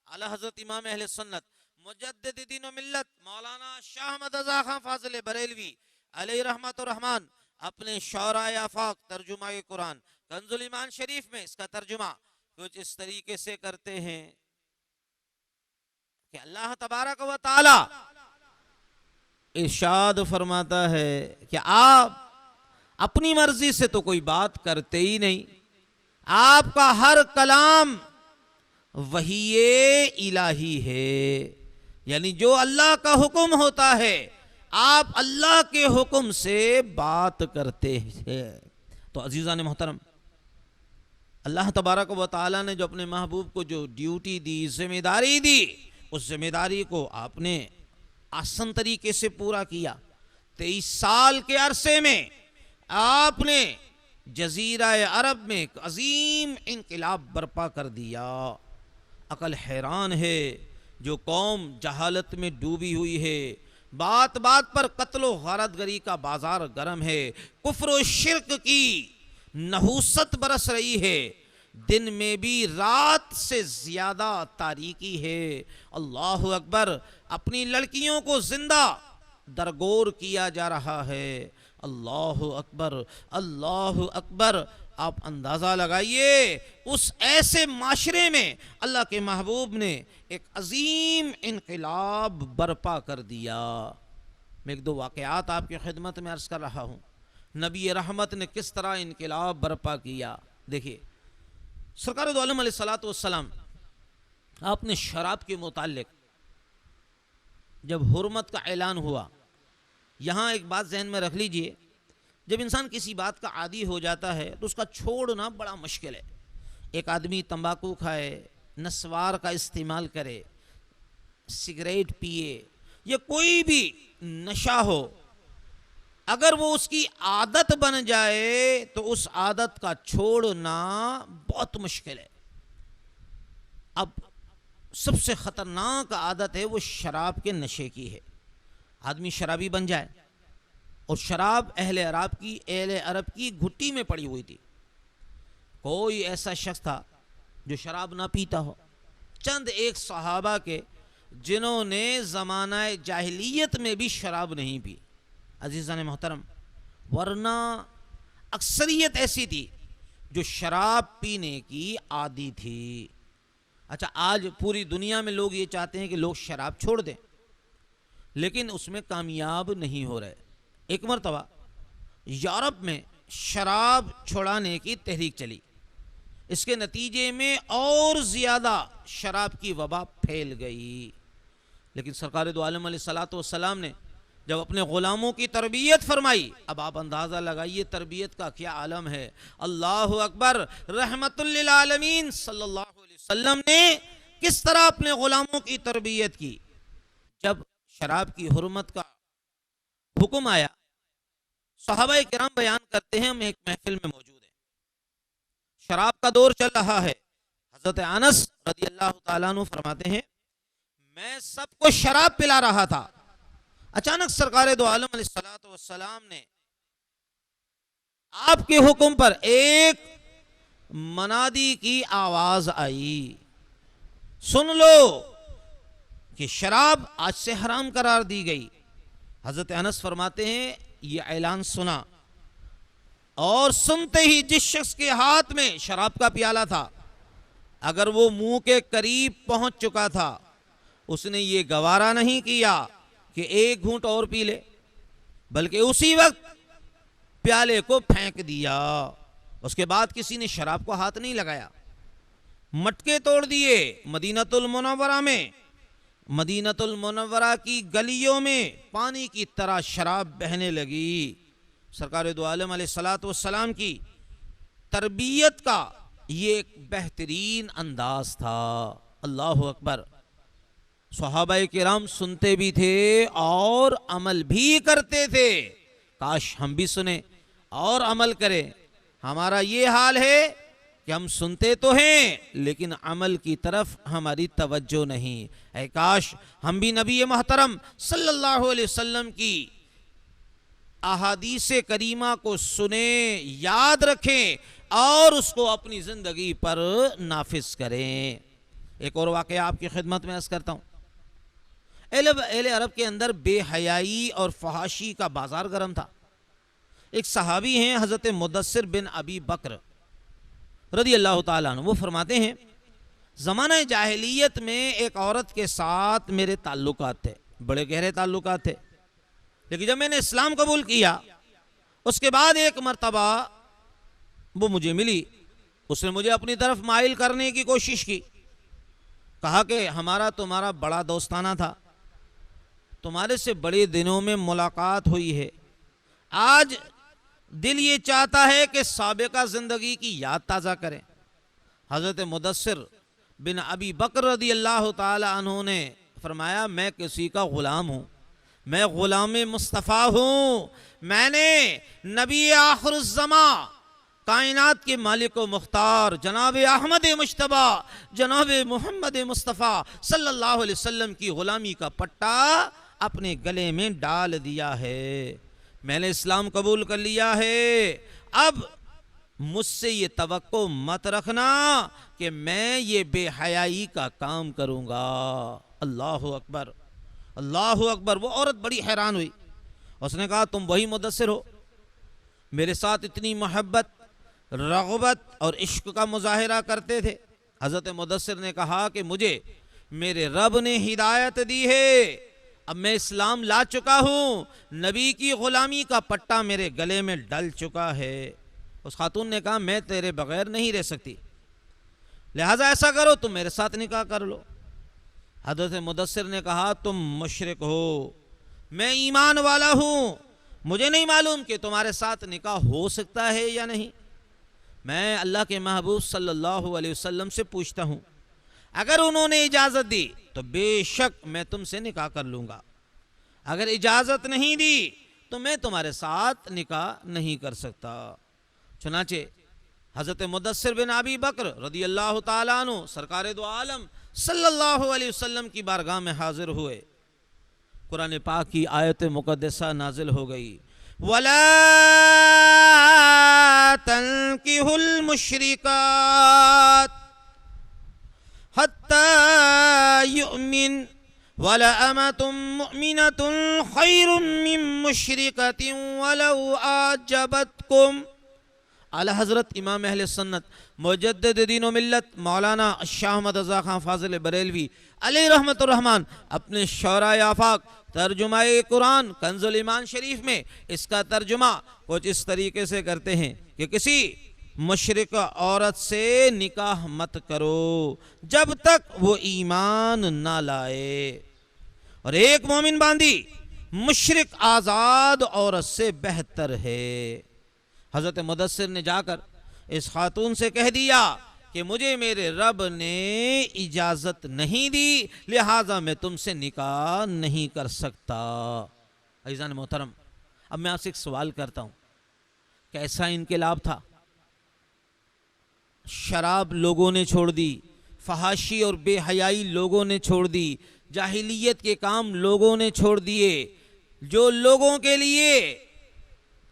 اعلیٰ حضرت امام اہل سنت مجدد دین و ملت مولانا شاہ احمد رضا خان فاضل بریلوی علیہ رحمت الرحمن اپنے شعراء آفاق ترجمہ قرآن کنز الایمان شریف میں اس کا ترجمہ کچھ اس طریقے سے کرتے ہیں کہ اللہ تبارک و تعالی ارشاد فرماتا ہے کہ آپ اپنی مرضی سے تو کوئی بات کرتے ہی نہیں، آپ کا ہر کلام وحی الہی ہے، یعنی جو اللہ کا حکم ہوتا ہے آپ اللہ کے حکم سے بات کرتے ہیں۔ تو عزیزان محترم، اللہ تبارک و تعالیٰ نے جو اپنے محبوب کو جو ڈیوٹی دی، ذمہ داری دی، اس ذمہ داری کو آپ نے آسان طریقے سے پورا کیا۔ 23 سال کے عرصے میں آپ نے جزیرہ عرب میں ایک عظیم انقلاب برپا کر دیا۔ عقل حیران ہے، جو قوم جہالت میں ڈوبی ہوئی ہے، بات بات پر قتل و غارت گری کا بازار گرم ہے، کفر و شرک کی نحوست برس رہی ہے، دن میں بھی رات سے زیادہ تاریکی ہے۔ اللہ اکبر، اپنی لڑکیوں کو زندہ درگور کیا جا رہا ہے۔ اللہ اکبر، اللہ اکبر۔ آپ اندازہ لگائیے اس ایسے معاشرے میں اللہ کے محبوب نے ایک عظیم انقلاب برپا کر دیا۔ میں ایک دو واقعات آپ کی خدمت میں عرض کر رہا ہوں، نبی رحمت نے کس طرح انقلاب برپا کیا۔ دیکھیے سرکار دو عالم علیہ الصلوۃ والسلام، آپ نے شراب کے متعلق جب حرمت کا اعلان ہوا، یہاں ایک بات ذہن میں رکھ لیجئے، جب انسان کسی بات کا عادی ہو جاتا ہے تو اس کا چھوڑنا بڑا مشکل ہے۔ ایک آدمی تمباکو کھائے، نسوار کا استعمال کرے، سگریٹ پیے، یا کوئی بھی نشہ ہو، اگر وہ اس کی عادت بن جائے تو اس عادت کا چھوڑنا بہت مشکل ہے۔ اب سب سے خطرناک عادت ہے وہ شراب کے نشے کی ہے۔ آدمی شرابی بن جائے، اور شراب اہل عرب کی گھٹی میں پڑی ہوئی تھی۔ کوئی ایسا شخص تھا جو شراب نہ پیتا ہو، چند ایک صحابہ کے جنہوں نے زمانہ جاہلیت میں بھی شراب نہیں پی۔ عزیزان محترم، ورنہ اکثریت ایسی تھی جو شراب پینے کی عادی تھی۔ اچھا، آج پوری دنیا میں لوگ یہ چاہتے ہیں کہ لوگ شراب چھوڑ دیں، لیکن اس میں کامیاب نہیں ہو رہے۔ ایک مرتبہ یورپ میں شراب چھڑانے کی تحریک چلی، اس کے نتیجے میں اور زیادہ شراب کی وبا پھیل گئی۔ لیکن سرکار دو عالم علیہ الصلوۃ والسلام نے جب اپنے غلاموں کی تربیت فرمائی، اب آپ اندازہ لگائیے تربیت کا کیا عالم ہے۔ اللہ اکبر، رحمت للعالمین صلی اللہ علیہ وسلم نے کس طرح اپنے غلاموں کی تربیت کی۔ جب شراب کی حرمت کا حکم آیا، صحابہ کرام بیان کرتے ہیں، ہم ایک محفل میں موجود ہیں، شراب کا دور چل رہا ہے۔ حضرت انس رضی اللہ تعالیٰ عنہ فرماتے ہیں، میں سب کو شراب پلا رہا تھا، اچانک سرکار دو عالم علیہ الصلوۃ والسلام نے آپ کے حکم پر ایک منادی کی آواز آئی، سن لو کہ شراب آج سے حرام قرار دی گئی۔ حضرت انس فرماتے ہیں یہ اعلان سنا، اور سنتے ہی جس شخص کے ہاتھ میں شراب کا پیالہ تھا، اگر وہ منہ کے قریب پہنچ چکا تھا، اس نے یہ گوارا نہیں کیا کہ ایک گھونٹ اور پی لے، بلکہ اسی وقت پیالے کو پھینک دیا۔ اس کے بعد کسی نے شراب کو ہاتھ نہیں لگایا، مٹکے توڑ دیے۔ مدینہ المنورہ کی گلیوں میں پانی کی طرح شراب بہنے لگی۔ سرکار دو عالم علیہ الصلوۃ والسلام کی تربیت کا یہ ایک بہترین انداز تھا۔ اللہ اکبر، صحابہ کرام سنتے بھی تھے اور عمل بھی کرتے تھے۔ کاش ہم بھی سنیں اور عمل کریں۔ ہمارا یہ حال ہے کہ ہم سنتے تو ہیں لیکن عمل کی طرف ہماری توجہ نہیں۔ اے کاش ہم بھی نبی محترم صلی اللہ علیہ وسلم کی احادیث کریمہ کو سنیں، یاد رکھیں اور اس کو اپنی زندگی پر نافذ کریں۔ ایک اور واقعہ آپ کی خدمت میں عرض کرتا ہوں۔ اہل عرب کے اندر بے حیائی اور فحاشی کا بازار گرم تھا۔ ایک صحابی ہیں حضرت مدثر بن ابی بکر رضی اللہ تعالیٰ عنہ، وہ فرماتے ہیں زمانہ جاہلیت میں ایک عورت کے ساتھ میرے تعلقات تھے، بڑے گہرے تعلقات تھے، لیکن جب میں نے اسلام قبول کیا اس کے بعد ایک مرتبہ وہ مجھے ملی، اس نے مجھے اپنی طرف مائل کرنے کی کوشش کی، کہا کہ ہمارا تمہارا بڑا دوستانہ تھا، تمہارے سے بڑے دنوں میں ملاقات ہوئی ہے، آج دل یہ چاہتا ہے کہ سابقہ زندگی کی یاد تازہ کریں۔ حضرت مدثر بن ابی بکر رضی اللہ تعالی عنہ نے فرمایا میں کسی کا غلام ہوں، میں غلام مصطفیٰ ہوں، میں نے نبی آخر الزمان کائنات کے مالک و مختار جناب احمد مجتبیٰ جناب محمد مصطفیٰ صلی اللہ علیہ وسلم کی غلامی کا پٹا اپنے گلے میں ڈال دیا ہے، میں نے اسلام قبول کر لیا ہے، اب مجھ سے یہ توقع مت رکھنا کہ میں یہ بے حیائی کا کام کروں گا۔ اللہ اکبر، اللہ اکبر. وہ عورت بڑی حیران ہوئی. اس نے کہا تم وہی مدثر ہو میرے ساتھ اتنی محبت رغبت اور عشق کا مظاہرہ کرتے تھے؟ حضرت مدثر نے کہا کہ مجھے میرے رب نے ہدایت دی ہے، اب میں اسلام لا چکا ہوں، نبی کی غلامی کا پٹا میرے گلے میں ڈل چکا ہے. اس خاتون نے کہا میں تیرے بغیر نہیں رہ سکتی، لہٰذا ایسا کرو تم میرے ساتھ نکاح کر لو. حضرت مدثر نے کہا تم مشرک ہو، میں ایمان والا ہوں، مجھے نہیں معلوم کہ تمہارے ساتھ نکاح ہو سکتا ہے یا نہیں. میں اللہ کے محبوب صلی اللہ علیہ وسلم سے پوچھتا ہوں، اگر انہوں نے اجازت دی تو بے شک میں تم سے نکاح کر لوں گا، اگر اجازت نہیں دی تو میں تمہارے ساتھ نکاح نہیں کر سکتا. چنانچہ حضرت مدثر بن ابی بکر رضی اللہ تعالیٰ عنہ سرکار دو عالم صلی اللہ علیہ وسلم کی بارگاہ میں حاضر ہوئے. قرآن پاک کی آیت مقدسہ نازل ہو گئی، وَلَا تَنْكِحُوا الْمُشْرِكَاتِ حَتَّى يُؤْمِنْ وَلَأَمَةٌ مُؤْمِنَةٌ خَيْرٌ مِّن مُشْرِكَةٍ وَلَوْ أَعْجَبَتْكُمْ. اعلی حضرت امام اہل سنت مجدد دین و ملت مولانا شاہ احمد رضا خان فاضل بریلوی علیہ رحمت الرحمن اپنے شعراء آفاق ترجمہ قرآن کنز الایمان شریف میں اس کا ترجمہ کچھ اس طریقے سے کرتے ہیں کہ کسی مشرک عورت سے نکاح مت کرو جب تک وہ ایمان نہ لائے، اور ایک مومن باندی مشرک آزاد عورت سے بہتر ہے. حضرت مدثر نے جا کر اس خاتون سے کہہ دیا کہ مجھے میرے رب نے اجازت نہیں دی، لہٰذا میں تم سے نکاح نہیں کر سکتا. عزیزان محترم، اب میں آپ سے ایک سوال کرتا ہوں، کیسا انقلاب تھا؟ شراب لوگوں نے چھوڑ دی، فحاشی اور بے حیائی لوگوں نے چھوڑ دی، جاہلیت کے کام لوگوں نے چھوڑ دیے. جو لوگوں کے لیے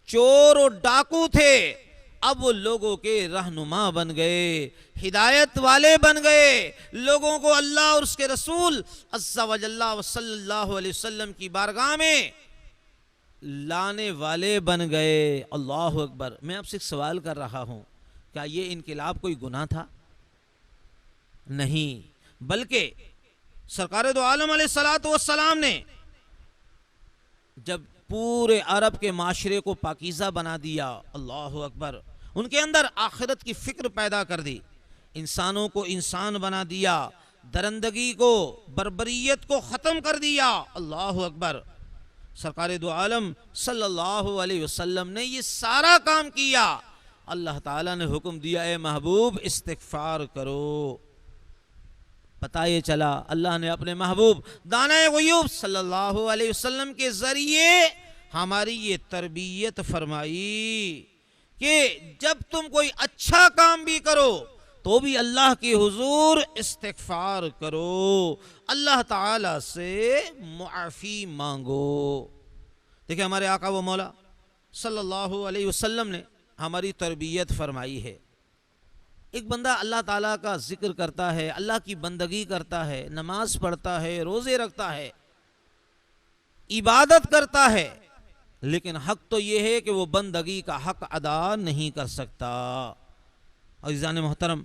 چور و ڈاکو تھے اب وہ لوگوں کے رہنما بن گئے، ہدایت والے بن گئے، لوگوں کو اللہ اور اس کے رسول عز و جل و صلی اللہ علیہ وسلم کی بارگاہ میں لانے والے بن گئے. اللہ اکبر. میں آپ سے ایک سوال کر رہا ہوں، کیا یہ انقلاب کوئی گناہ تھا؟ نہیں، بلکہ سرکار دو عالم علیہ السلام نے جب پورے عرب کے معاشرے کو پاکیزہ بنا دیا، اللہ اکبر، ان کے اندر آخرت کی فکر پیدا کر دی، انسانوں کو انسان بنا دیا، درندگی کو بربریت کو ختم کر دیا، اللہ اکبر، سرکار دو عالم صلی اللہ علیہ وسلم نے یہ سارا کام کیا. اللہ تعالیٰ نے حکم دیا اے محبوب استغفار کرو. پتہ یہ چلا اللہ نے اپنے محبوب دانۂ غیوب صلی اللہ علیہ وسلم کے ذریعے ہماری یہ تربیت فرمائی کہ جب تم کوئی اچھا کام بھی کرو تو بھی اللہ کے حضور استغفار کرو، اللہ تعالیٰ سے معافی مانگو. دیکھیں ہمارے آقا و مولا صلی اللہ علیہ وسلم نے ہماری تربیت فرمائی ہے. ایک بندہ اللہ تعالیٰ کا ذکر کرتا ہے، اللہ کی بندگی کرتا ہے، نماز پڑھتا ہے، روزے رکھتا ہے، عبادت کرتا ہے، لیکن حق تو یہ ہے کہ وہ بندگی کا حق ادا نہیں کر سکتا. عزیزان محترم،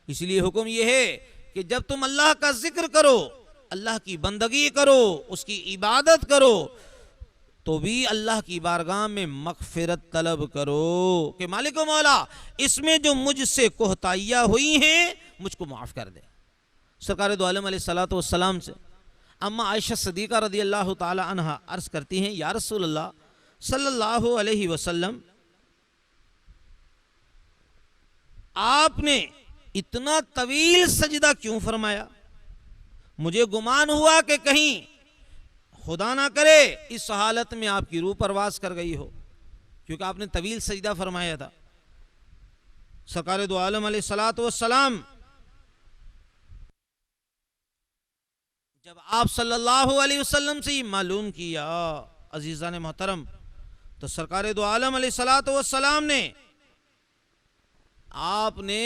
اس لیے حکم یہ ہے کہ جب تم اللہ کا ذکر کرو، اللہ کی بندگی کرو، اس کی عبادت کرو، تو بھی اللہ کی بارگاہ میں مغفرت طلب کرو کہ مالک و مولا اس میں جو مجھ سے کوتاہیاں ہوئی ہیں مجھ کو معاف کر دے. سرکار دو عالم علیہ السلام سے اما عائشہ صدیقہ رضی اللہ تعالی عنہا عرض کرتی ہیں، یا رسول اللہ صلی اللہ علیہ وسلم، آپ نے اتنا طویل سجدہ کیوں فرمایا؟ مجھے گمان ہوا کہ کہیں خدا نہ کرے اس حالت میں آپ کی روح پرواز کر گئی ہو، کیونکہ آپ نے طویل سجدہ فرمایا تھا. سرکار دو عالم علیہ السلام جب آپ صلی اللہ علیہ وسلم سے یہ معلوم کیا عزیزان محترم، تو سرکار دو عالم علیہ السلام نے آپ نے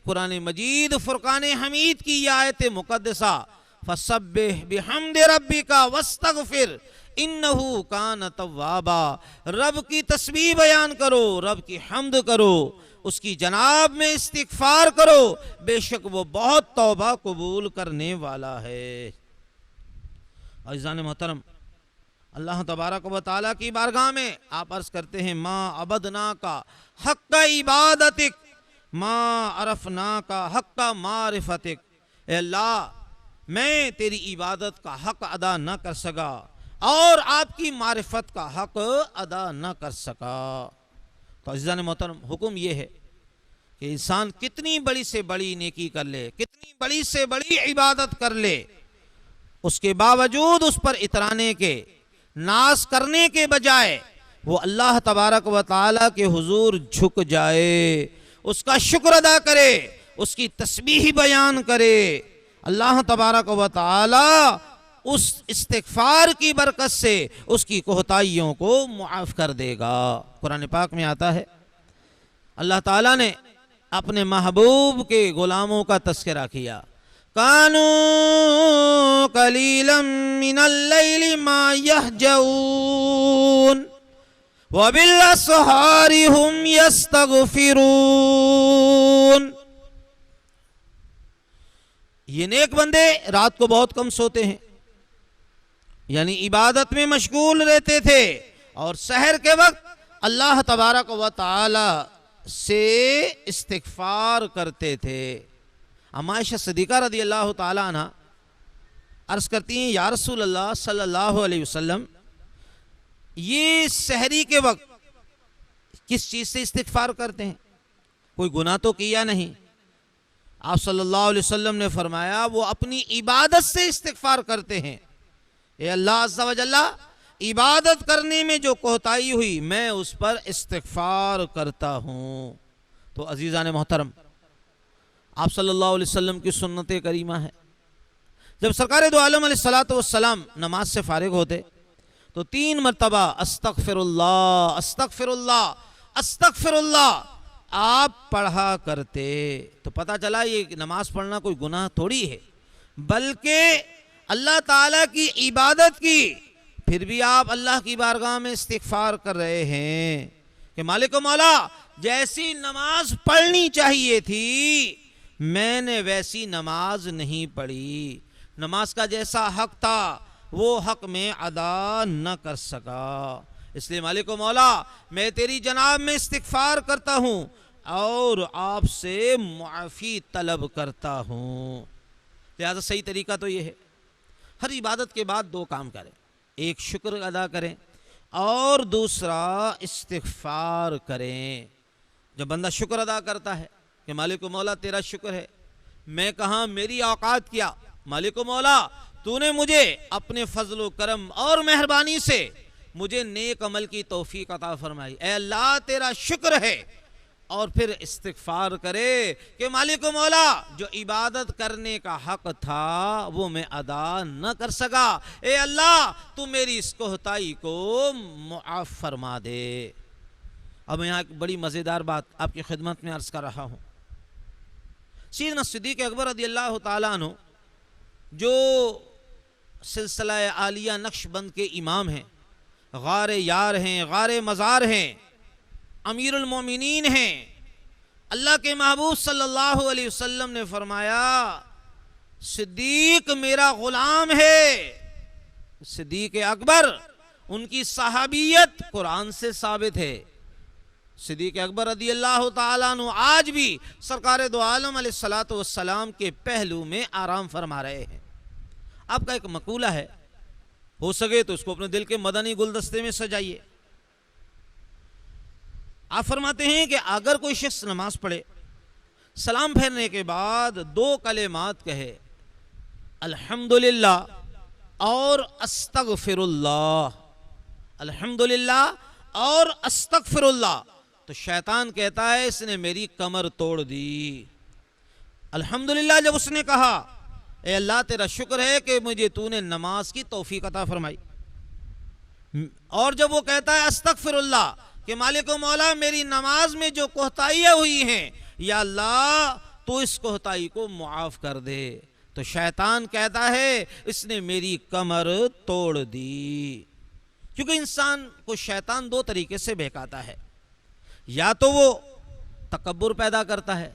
قرآن مجید فرقان حمید کی یہ آیت مقدسہ فسبح بحمد ربک واستغفر انہ کان توابا، رب کی تسبیح بیان کرو، رب کی حمد کرو، اس کی جناب میں استغفار کرو، بے شک وہ بہت توبہ قبول کرنے والا ہے۔ عزیزان محترم، اللہ تبارک و تعالیٰ کی بارگاہ میں آپ عرض کرتے ہیں ما عبدنا کا حق عبادتک ما عرفنا کا حق معرفتک، اے اللہ میں تیری عبادت کا حق ادا نہ کر سکا اور آپ کی معرفت کا حق ادا نہ کر سکا۔ تو عزیزان محترم، حکم یہ ہے کہ انسان کتنی بڑی سے بڑی نیکی کر لے، کتنی بڑی سے بڑی عبادت کر لے، اس کے باوجود اس پر اترانے کے، ناز کرنے کے بجائے وہ اللہ تبارک و تعالیٰ کے حضور جھک جائے، اس کا شکر ادا کرے، اس کی تسبیح بیان کرے، اللہ تبارک و تعالیٰ اس استغفار کی برکت سے اس کی کوتاہیوں کو معاف کر دے گا۔ قرآن پاک میں آتا ہے اللہ تعالیٰ نے اپنے محبوب کے غلاموں کا تذکرہ کیا، کانوا قلیلا من اللیل ما یہجعون وبالاسحار هم یستغفرون۔ یہ نیک بندے رات کو بہت کم سوتے ہیں، یعنی عبادت میں مشغول رہتے تھے، اور سحر کے وقت اللہ تبارک و تعالی سے استغفار کرتے تھے۔ اما عائشہ صدیقہ رضی اللہ تعالی عنہ عرض کرتی ہیں یا رسول اللہ صلی اللہ علیہ وسلم، یہ سحری کے وقت کس چیز سے استغفار کرتے ہیں؟ کوئی گناہ تو کیا نہیں۔ آپ صلی اللہ علیہ وسلم نے فرمایا وہ اپنی عبادت سے استغفار کرتے ہیں، اے اللہ عز و جل عبادت کرنے میں جو کوتاہی ہوئی میں اس پر استغفار کرتا ہوں۔ تو عزیزان محترم، آپ صلی اللہ علیہ وسلم کی سنت کریمہ ہے، جب سرکار دو عالم علیہ السلام نماز سے فارغ ہوتے تو 3 مرتبہ استغفر اللہ استغفر اللہ استغفر اللہ آپ پڑھا کرتے۔ تو پتہ چلا یہ نماز پڑھنا کوئی گناہ تھوڑی ہے، بلکہ اللہ تعالیٰ کی عبادت کی، پھر بھی آپ اللہ کی بارگاہ میں استغفار کر رہے ہیں کہ مالک و مولا جیسی نماز پڑھنی چاہیے تھی میں نے ویسی نماز نہیں پڑھی، نماز کا جیسا حق تھا وہ حق میں ادا نہ کر سکا، اس لیے مالک و مولا میں تیری جناب میں استغفار کرتا ہوں اور آپ سے معافی طلب کرتا ہوں۔ لہذا صحیح طریقہ تو یہ ہے ہر عبادت کے بعد 2 کام کریں، ایک شکر ادا کریں اور دوسرا استغفار کریں۔ جب بندہ شکر ادا کرتا ہے کہ مالک و مولا تیرا شکر ہے، میں کہاں میری اوقات کیا، مالک و مولا تو نے مجھے اپنے فضل و کرم اور مہربانی سے مجھے نیک عمل کی توفیق عطا فرمائی، اے اللہ تیرا شکر ہے، اور پھر استغفار کرے کہ مالک و مولا جو عبادت کرنے کا حق تھا وہ میں ادا نہ کر سکا، اے اللہ تو میری اس کوتاہی کو معاف فرما دے۔ اب میں یہاں ایک بڑی مزیدار بات آپ کی خدمت میں عرض کر رہا ہوں۔ سیدنا صدیق اکبر رضی اللہ تعالیٰ عنہ جو سلسلہ عالیہ نقش بند کے امام ہیں، غار یار ہیں، غار مزار ہیں، امیر المومنین ہیں، اللہ کے محبوب صلی اللہ علیہ وسلم نے فرمایا صدیق میرا غلام ہے۔ صدیق اکبر ان کی صحابیت قرآن سے ثابت ہے۔ صدیق اکبر رضی اللہ تعالیٰ عنہ آج بھی سرکار دو عالم علیہ السلام کے پہلو میں آرام فرما رہے ہیں۔ آپ کا ایک مقولہ ہے، ہو سکے تو اس کو اپنے دل کے مدنی گلدستے میں سجائیے۔ آپ فرماتے ہیں کہ اگر کوئی شخص نماز پڑھے، سلام پھیرنے کے بعد 2 کلمات کہے، الحمدللہ اور استغفر اللہ، الحمدللہ اور استغفر اللہ، تو شیطان کہتا ہے اس نے میری کمر توڑ دی۔ الحمدللہ جب اس نے کہا اے اللہ تیرا شکر ہے کہ مجھے تو نے نماز کی توفیق عطا فرمائی، اور جب وہ کہتا ہے استغفر اللہ کہ مالک و مولا میری نماز میں جو کوتاہیاں ہوئی ہیں یا اللہ تو اس کوتاہی کو معاف کر دے، تو شیطان کہتا ہے اس نے میری کمر توڑ دی. کیونکہ انسان کو شیطان دو طریقے سے بہکاتا ہے. یا تو وہ تکبر پیدا کرتا ہے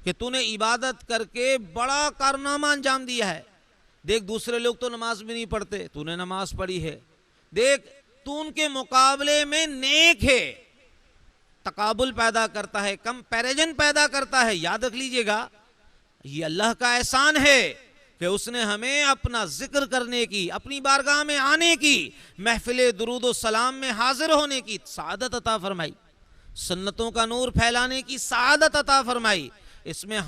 کہ تو نے عبادت کر کے بڑا کارنامہ انجام دیا ہے. دیکھ دوسرے لوگ تو نماز بھی نہیں پڑھتے, تو نے نماز پڑھی ہے. دیکھ تو ان کے مقابلے میں نیک ہے. تقابل پیدا کرتا ہے, کمپیریزن پیدا کرتا ہے. یاد رکھ لیجئے گا یہ اللہ کا احسان ہے کہ اس نے ہمیں اپنا ذکر کرنے کی, اپنی بارگاہ میں آنے کی, محفل درود و سلام میں حاضر ہونے کی سعادت عطا فرمائی, سنتوں کا نور پھیلانے کی سعادت عطا فرمائی. اس میں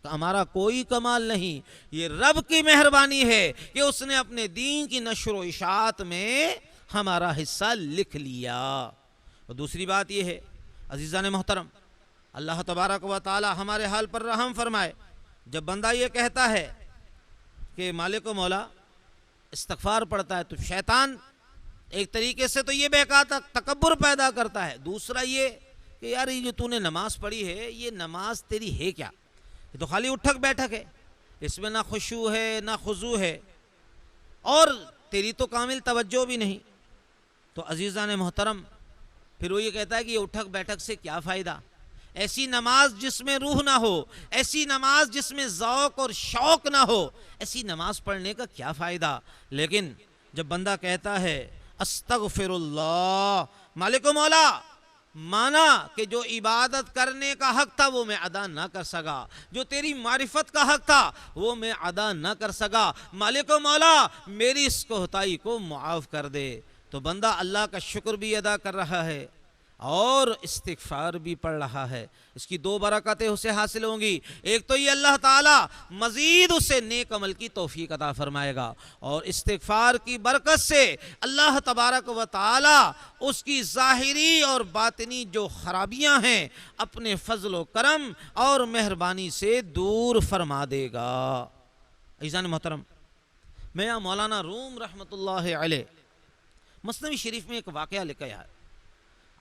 ہمارا کوئی کمال نہیں. یہ رب کی مہربانی ہے کہ اس نے اپنے دین کی نشر و اشاعت میں ہمارا حصہ لکھ لیا. اور دوسری بات یہ ہے عزیزان محترم, اللہ تبارک و تعالی ہمارے حال پر رحم فرمائے. جب بندہ یہ کہتا ہے کہ مالک و مولا استغفار پڑھتا ہے, تو شیطان ایک طریقے سے تو یہ بہکاتا, تکبر پیدا کرتا ہے. دوسرا یہ کہ یار یہ جو تو نے نماز پڑھی ہے, یہ نماز تیری ہے کیا؟ یہ تو خالی اٹھک بیٹھک ہے, اس میں نہ خشوع ہے نہ خضوع ہے, اور تیری تو کامل توجہ بھی نہیں. تو عزیزان محترم پھر وہ یہ کہتا ہے کہ یہ اٹھک بیٹھک سے کیا فائدہ؟ ایسی نماز جس میں روح نہ ہو, ایسی نماز جس میں ذوق اور شوق نہ ہو, ایسی نماز پڑھنے کا کیا فائدہ؟ لیکن جب بندہ کہتا ہے استغفر اللہ, مالک و مولا مانا کہ جو عبادت کرنے کا حق تھا وہ میں ادا نہ کر سکا, جو تیری معرفت کا حق تھا وہ میں ادا نہ کر سکا, مالک و مولا میری اس کوتاہی کو معاف کر دے. تو بندہ اللہ کا شکر بھی ادا کر رہا ہے اور استغفار بھی پڑھ رہا ہے. اس کی دو برکتیں اسے حاصل ہوں گی. ایک تو یہ اللہ تعالیٰ مزید اسے نیک عمل کی توفیق عطا فرمائے گا, اور استغفار کی برکت سے اللہ تبارک و تعالیٰ اس کی ظاہری اور باطنی جو خرابیاں ہیں اپنے فضل و کرم اور مہربانی سے دور فرما دے گا. عزیزان محترم, میاں مولانا روم رحمۃ اللہ علیہ مثنوی شریف میں ایک واقعہ لکھا ہے.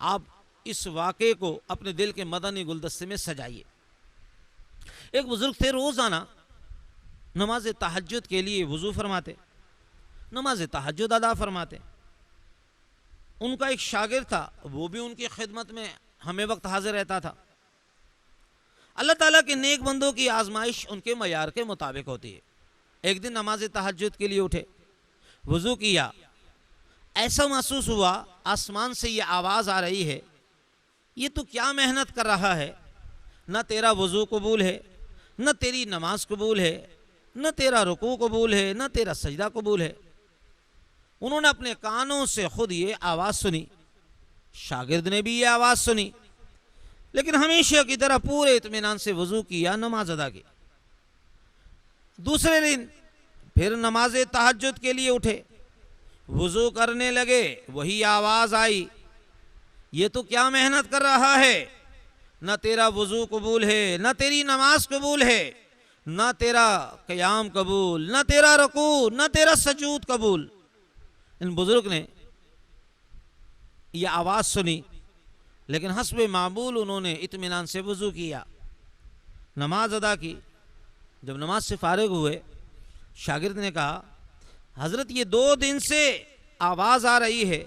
آپ اس واقعے کو اپنے دل کے مدنی گلدستے میں سجائیے. ایک بزرگ تھے, روزانہ نماز تہجد کے لیے وضو فرماتے, نماز تہجد ادا فرماتے. ان کا ایک شاگرد تھا, وہ بھی ان کی خدمت میں ہمیں وقت حاضر رہتا تھا. اللہ تعالیٰ کے نیک بندوں کی آزمائش ان کے معیار کے مطابق ہوتی ہے. ایک دن نماز تہجد کے لیے اٹھے, وضو کیا, ایسا محسوس ہوا آسمان سے یہ آواز آ رہی ہے, یہ تو کیا محنت کر رہا ہے, نہ تیرا وضو قبول ہے, نہ تیری نماز قبول ہے, نہ تیرا رکوع قبول ہے, نہ تیرا سجدہ قبول ہے. انہوں نے اپنے کانوں سے خود یہ آواز سنی, شاگرد نے بھی یہ آواز سنی, لیکن ہمیشہ کی طرح پورے اطمینان سے وضو کیا, نماز ادا کی. دوسرے دن پھر نماز تہجد کے لیے اٹھے, وضو کرنے لگے, وہی آواز آئی, یہ تو کیا محنت کر رہا ہے, نہ تیرا وضو قبول ہے, نہ تیری نماز قبول ہے, نہ تیرا قیام قبول, نہ تیرا رکوع, نہ تیرا سجود قبول. ان بزرگ نے یہ آواز سنی, لیکن حسب معمول انہوں نے اطمینان سے وضو کیا, نماز ادا کی. جب نماز سے فارغ ہوئے, شاگرد نے کہا حضرت یہ 2 دن سے آواز آ رہی ہے,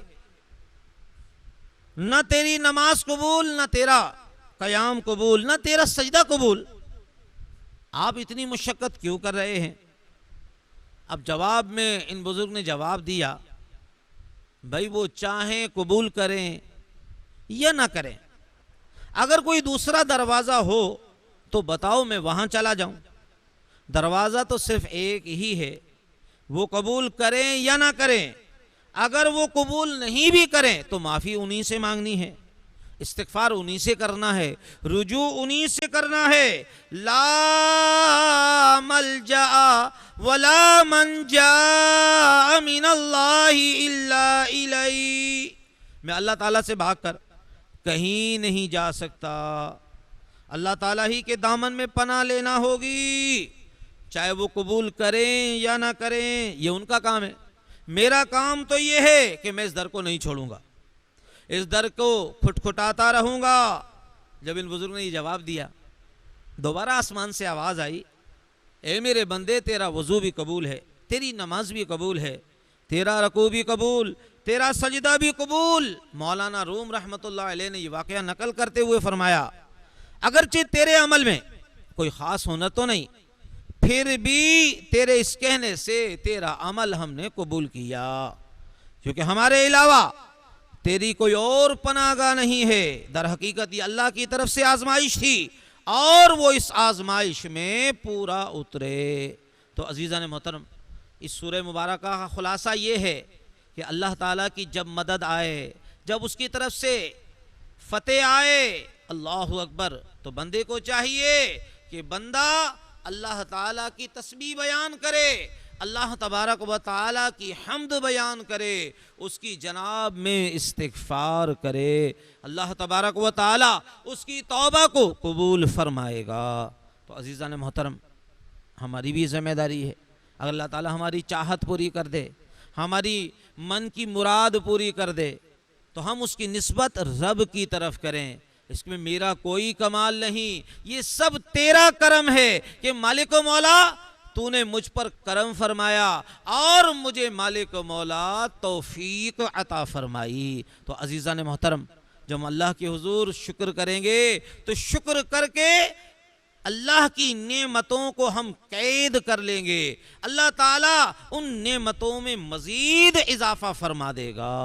نہ تیری نماز قبول, نہ تیرا قیام قبول, نہ تیرا سجدہ قبول, آپ اتنی مشقت کیوں کر رہے ہیں؟ اب جواب میں ان بزرگ نے جواب دیا, بھائی وہ چاہیں قبول کریں یا نہ کریں, اگر کوئی دوسرا دروازہ ہو تو بتاؤ, میں وہاں چلا جاؤں. دروازہ تو صرف ایک ہی ہے, وہ قبول کریں یا نہ کریں. اگر وہ قبول نہیں بھی کریں تو معافی انہی سے مانگنی ہے, استغفار انہی سے کرنا ہے, رجوع انہی سے کرنا ہے. لا ملجأ ولا منجا من اللہ الا الیہ, میں اللہ تعالیٰ سے بھاگ کر کہیں نہیں جا سکتا, اللہ تعالیٰ ہی کے دامن میں پناہ لینا ہوگی, چاہے وہ قبول کریں یا نہ کریں, یہ ان کا کام ہے. میرا کام تو یہ ہے کہ میں اس در کو نہیں چھوڑوں گا, اس در کو کھٹکھٹاتا رہوں گا. جب ان بزرگ نے یہ جواب دیا دوبارہ آسمان سے آواز آئی، اے میرے بندے تیرا وضو بھی قبول ہے، تیری نماز بھی قبول ہے، تیرا رکوع بھی قبول، تیرا سجدہ بھی قبول۔ مولانا روم رحمت اللہ علیہ نے یہ واقعہ نقل کرتے ہوئے فرمایا اگرچہ تیرے عمل میں کوئی خاص ہنر تو نہیں، پھر بھی تیرے اس کہنے سے تیرا عمل ہم نے قبول کیا، کیونکہ ہمارے علاوہ تیری کوئی اور پناہ گاہ نہیں ہے۔ در حقیقت یہ اللہ کی طرف سے آزمائش تھی اور وہ اس آزمائش میں پورا اترے۔ تو عزیزان محترم، اس سورہ مبارکہ کا خلاصہ یہ ہے کہ اللہ تعالیٰ کی جب مدد آئے، جب اس کی طرف سے فتح آئے، اللہ اکبر، تو بندے کو چاہیے کہ بندہ اللہ تعالیٰ کی تسبیح بیان کرے، اللہ تبارک و تعالیٰ کی حمد بیان کرے، اس کی جناب میں استغفار کرے، اللہ تبارک و تعالیٰ اس کی توبہ کو قبول فرمائے گا۔ تو عزیزان محترم، ہماری بھی ذمہ داری ہے، اگر اللہ تعالیٰ ہماری چاہت پوری کر دے، ہماری من کی مراد پوری کر دے، تو ہم اس کی نسبت رب کی طرف کریں۔ اس میں میرا کوئی کمال نہیں، یہ سب تیرا کرم ہے کہ مالک و مولا تو نے مجھ پر کرم فرمایا اور مجھے مالک و مولا توفیق عطا فرمائی۔ تو عزیزان محترم، جب ہم اللہ کے حضور شکر کریں گے تو شکر کر کے اللہ کی نعمتوں کو ہم قید کر لیں گے، اللہ تعالیٰ ان نعمتوں میں مزید اضافہ فرما دے گا۔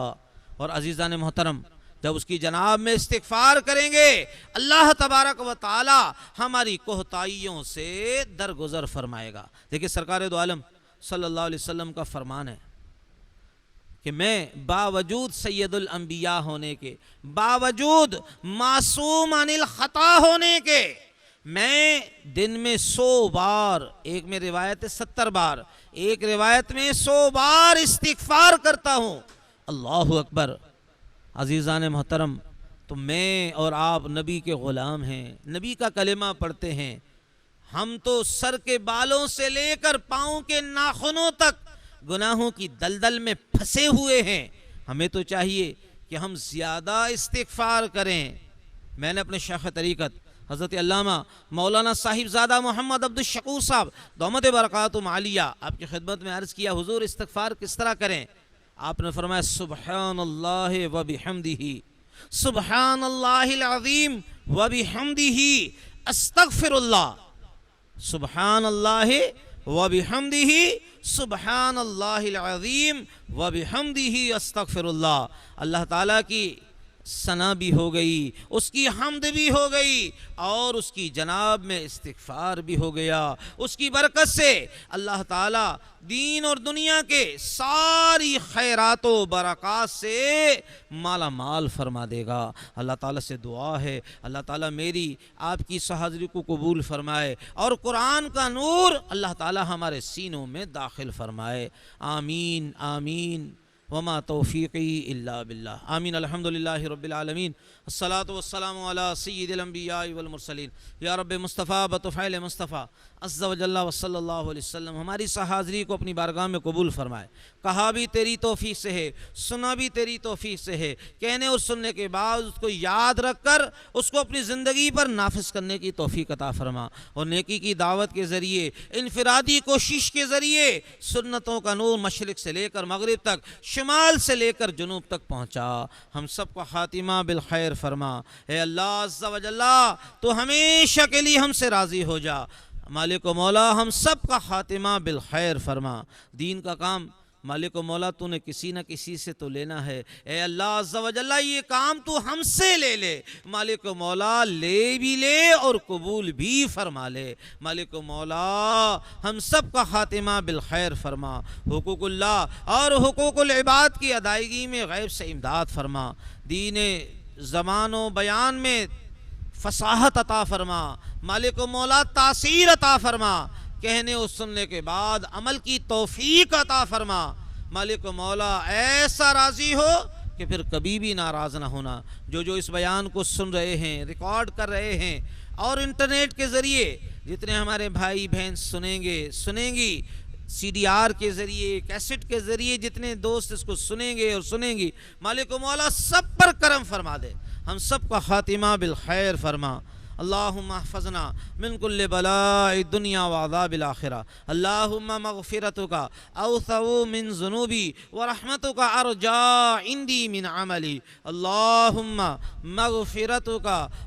اور عزیزان محترم، جب اس کی جناب میں استغفار کریں گے، اللہ تبارک و تعالی ہماری کوتاہیوں سے درگزر فرمائے گا۔ دیکھیں سرکار دو عالم صلی اللہ علیہ وسلم کا فرمان ہے کہ میں باوجود سید الانبیاء ہونے کے، باوجود معصوم عن الخطا ہونے کے، میں دن میں 100 بار، ایک میں روایت 70 بار، ایک روایت میں 100 بار استغفار کرتا ہوں۔ اللہ اکبر۔ عزیزان محترم، تو میں اور آپ نبی کے غلام ہیں، نبی کا کلمہ پڑھتے ہیں، ہم تو سر کے بالوں سے لے کر پاؤں کے ناخنوں تک گناہوں کی دلدل میں پھنسے ہوئے ہیں۔ ہمیں تو چاہیے کہ ہم زیادہ استغفار کریں۔ میں نے اپنے شیخ طریقت حضرت علامہ مولانا صاحب زادہ محمد عبد الشکور صاحب دامت برکاتہم عالیہ آپ کی خدمت میں عرض کیا، حضور استغفار کس طرح کریں؟ آپ نے فرمایا سبحان اللہ و بحمدہ، سبحان اللہ العظیم و بحمدہ، استغفر اللہ، سبحان اللہ و بحمدہ، سبحان اللہ العظیم و بحمدہ، استغفر اللہ۔ اللہ تعالیٰ کی ثنا بھی ہو گئی، اس کی حمد بھی ہو گئی، اور اس کی جناب میں استغفار بھی ہو گیا۔ اس کی برکت سے اللہ تعالیٰ دین اور دنیا کے ساری خیرات و برکات سے مالا مال فرما دے گا۔ اللہ تعالیٰ سے دعا ہے اللہ تعالیٰ میری آپ کی حاضری کو قبول فرمائے اور قرآن کا نور اللہ تعالیٰ ہمارے سینوں میں داخل فرمائے۔ آمین آمین وما توفیقی الا باللہ، آمین۔ الحمدللہ رب العالمین، الصلاۃ والسلام علی سید الانبیاء والمرسلین۔ یا رب مصطفیٰ بطفیل مصطفیٰ عز و جل و صلی اللہ علیہ وسلم ہماری حاضری کو اپنی بارگاہ میں قبول فرمائے۔ کہا بھی تیری توفیق سے ہے، سنا بھی تیری توفیق سے ہے، کہنے اور سننے کے بعد اس کو یاد رکھ کر اس کو اپنی زندگی پر نافذ کرنے کی توفیق عطا فرما، اور نیکی کی دعوت کے ذریعے، انفرادی کوشش کے ذریعے سنتوں کا نور مشرق سے لے کر مغرب تک، شمال سے لے کر جنوب تک پہنچا۔ ہم سب کا خاتمہ بالخیر فرما۔ اے اللہ عز و جل، تو ہمیشہ کے لیے ہم سے راضی ہو جا۔ مالک و مولا ہم سب کا خاتمہ بالخیر فرما۔ دین کا کام مالک و مولا تو نے کسی نہ کسی سے تو لینا ہے، اے اللہ عز و جل یہ کام تو ہم سے لے لے، مالک و مولا لے بھی لے اور قبول بھی فرما لے۔ مالک و مولا ہم سب کا خاتمہ بالخیر فرما، حقوق اللہ اور حقوق العباد کی ادائیگی میں غیب سے امداد فرما، دین زبان و بیان میں فصاحت عطا فرما، مالک و مولا تاثیر عطا فرما، کہنے اور سننے کے بعد عمل کی توفیق عطا فرما۔ مالک و مولا ایسا راضی ہو کہ پھر کبھی بھی ناراض نہ ہونا۔ جو اس بیان کو سن رہے ہیں، ریکارڈ کر رہے ہیں، اور انٹرنیٹ کے ذریعے جتنے ہمارے بھائی بہن سنیں گی، سی ڈی آر کے ذریعے، کیسٹ کے ذریعے جتنے دوست اس کو سنیں گے اور سنیں گی، مالک و مولا سب پر کرم فرما دے، ہم سب کا خاتمہ بالخیر فرما۔ اللهم احفظنا من كل بلاء الدنيا وعذاب الآخرة. اللهم مغفرتك أوسع من ذنوبي ورحمتك أرجى عندي من عملي. اللهم مغفرتك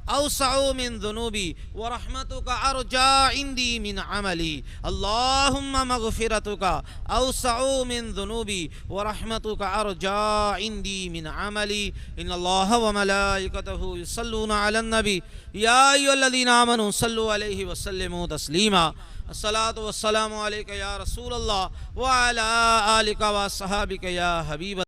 أوسع من ذنوبي ورحمتك أرجى عندي من عملي. اللهم مغفرتك أوسع من ذنوبي ورحمتك أرجى عندي من عملي. إن الله وملائكته يصلون على النبي يا أيها الذين آمنوا صلوا عليه وسلموا تسليما. الصلاة والسلام عليك يا رسول الله وعلى آلك وصحابك يا حبيب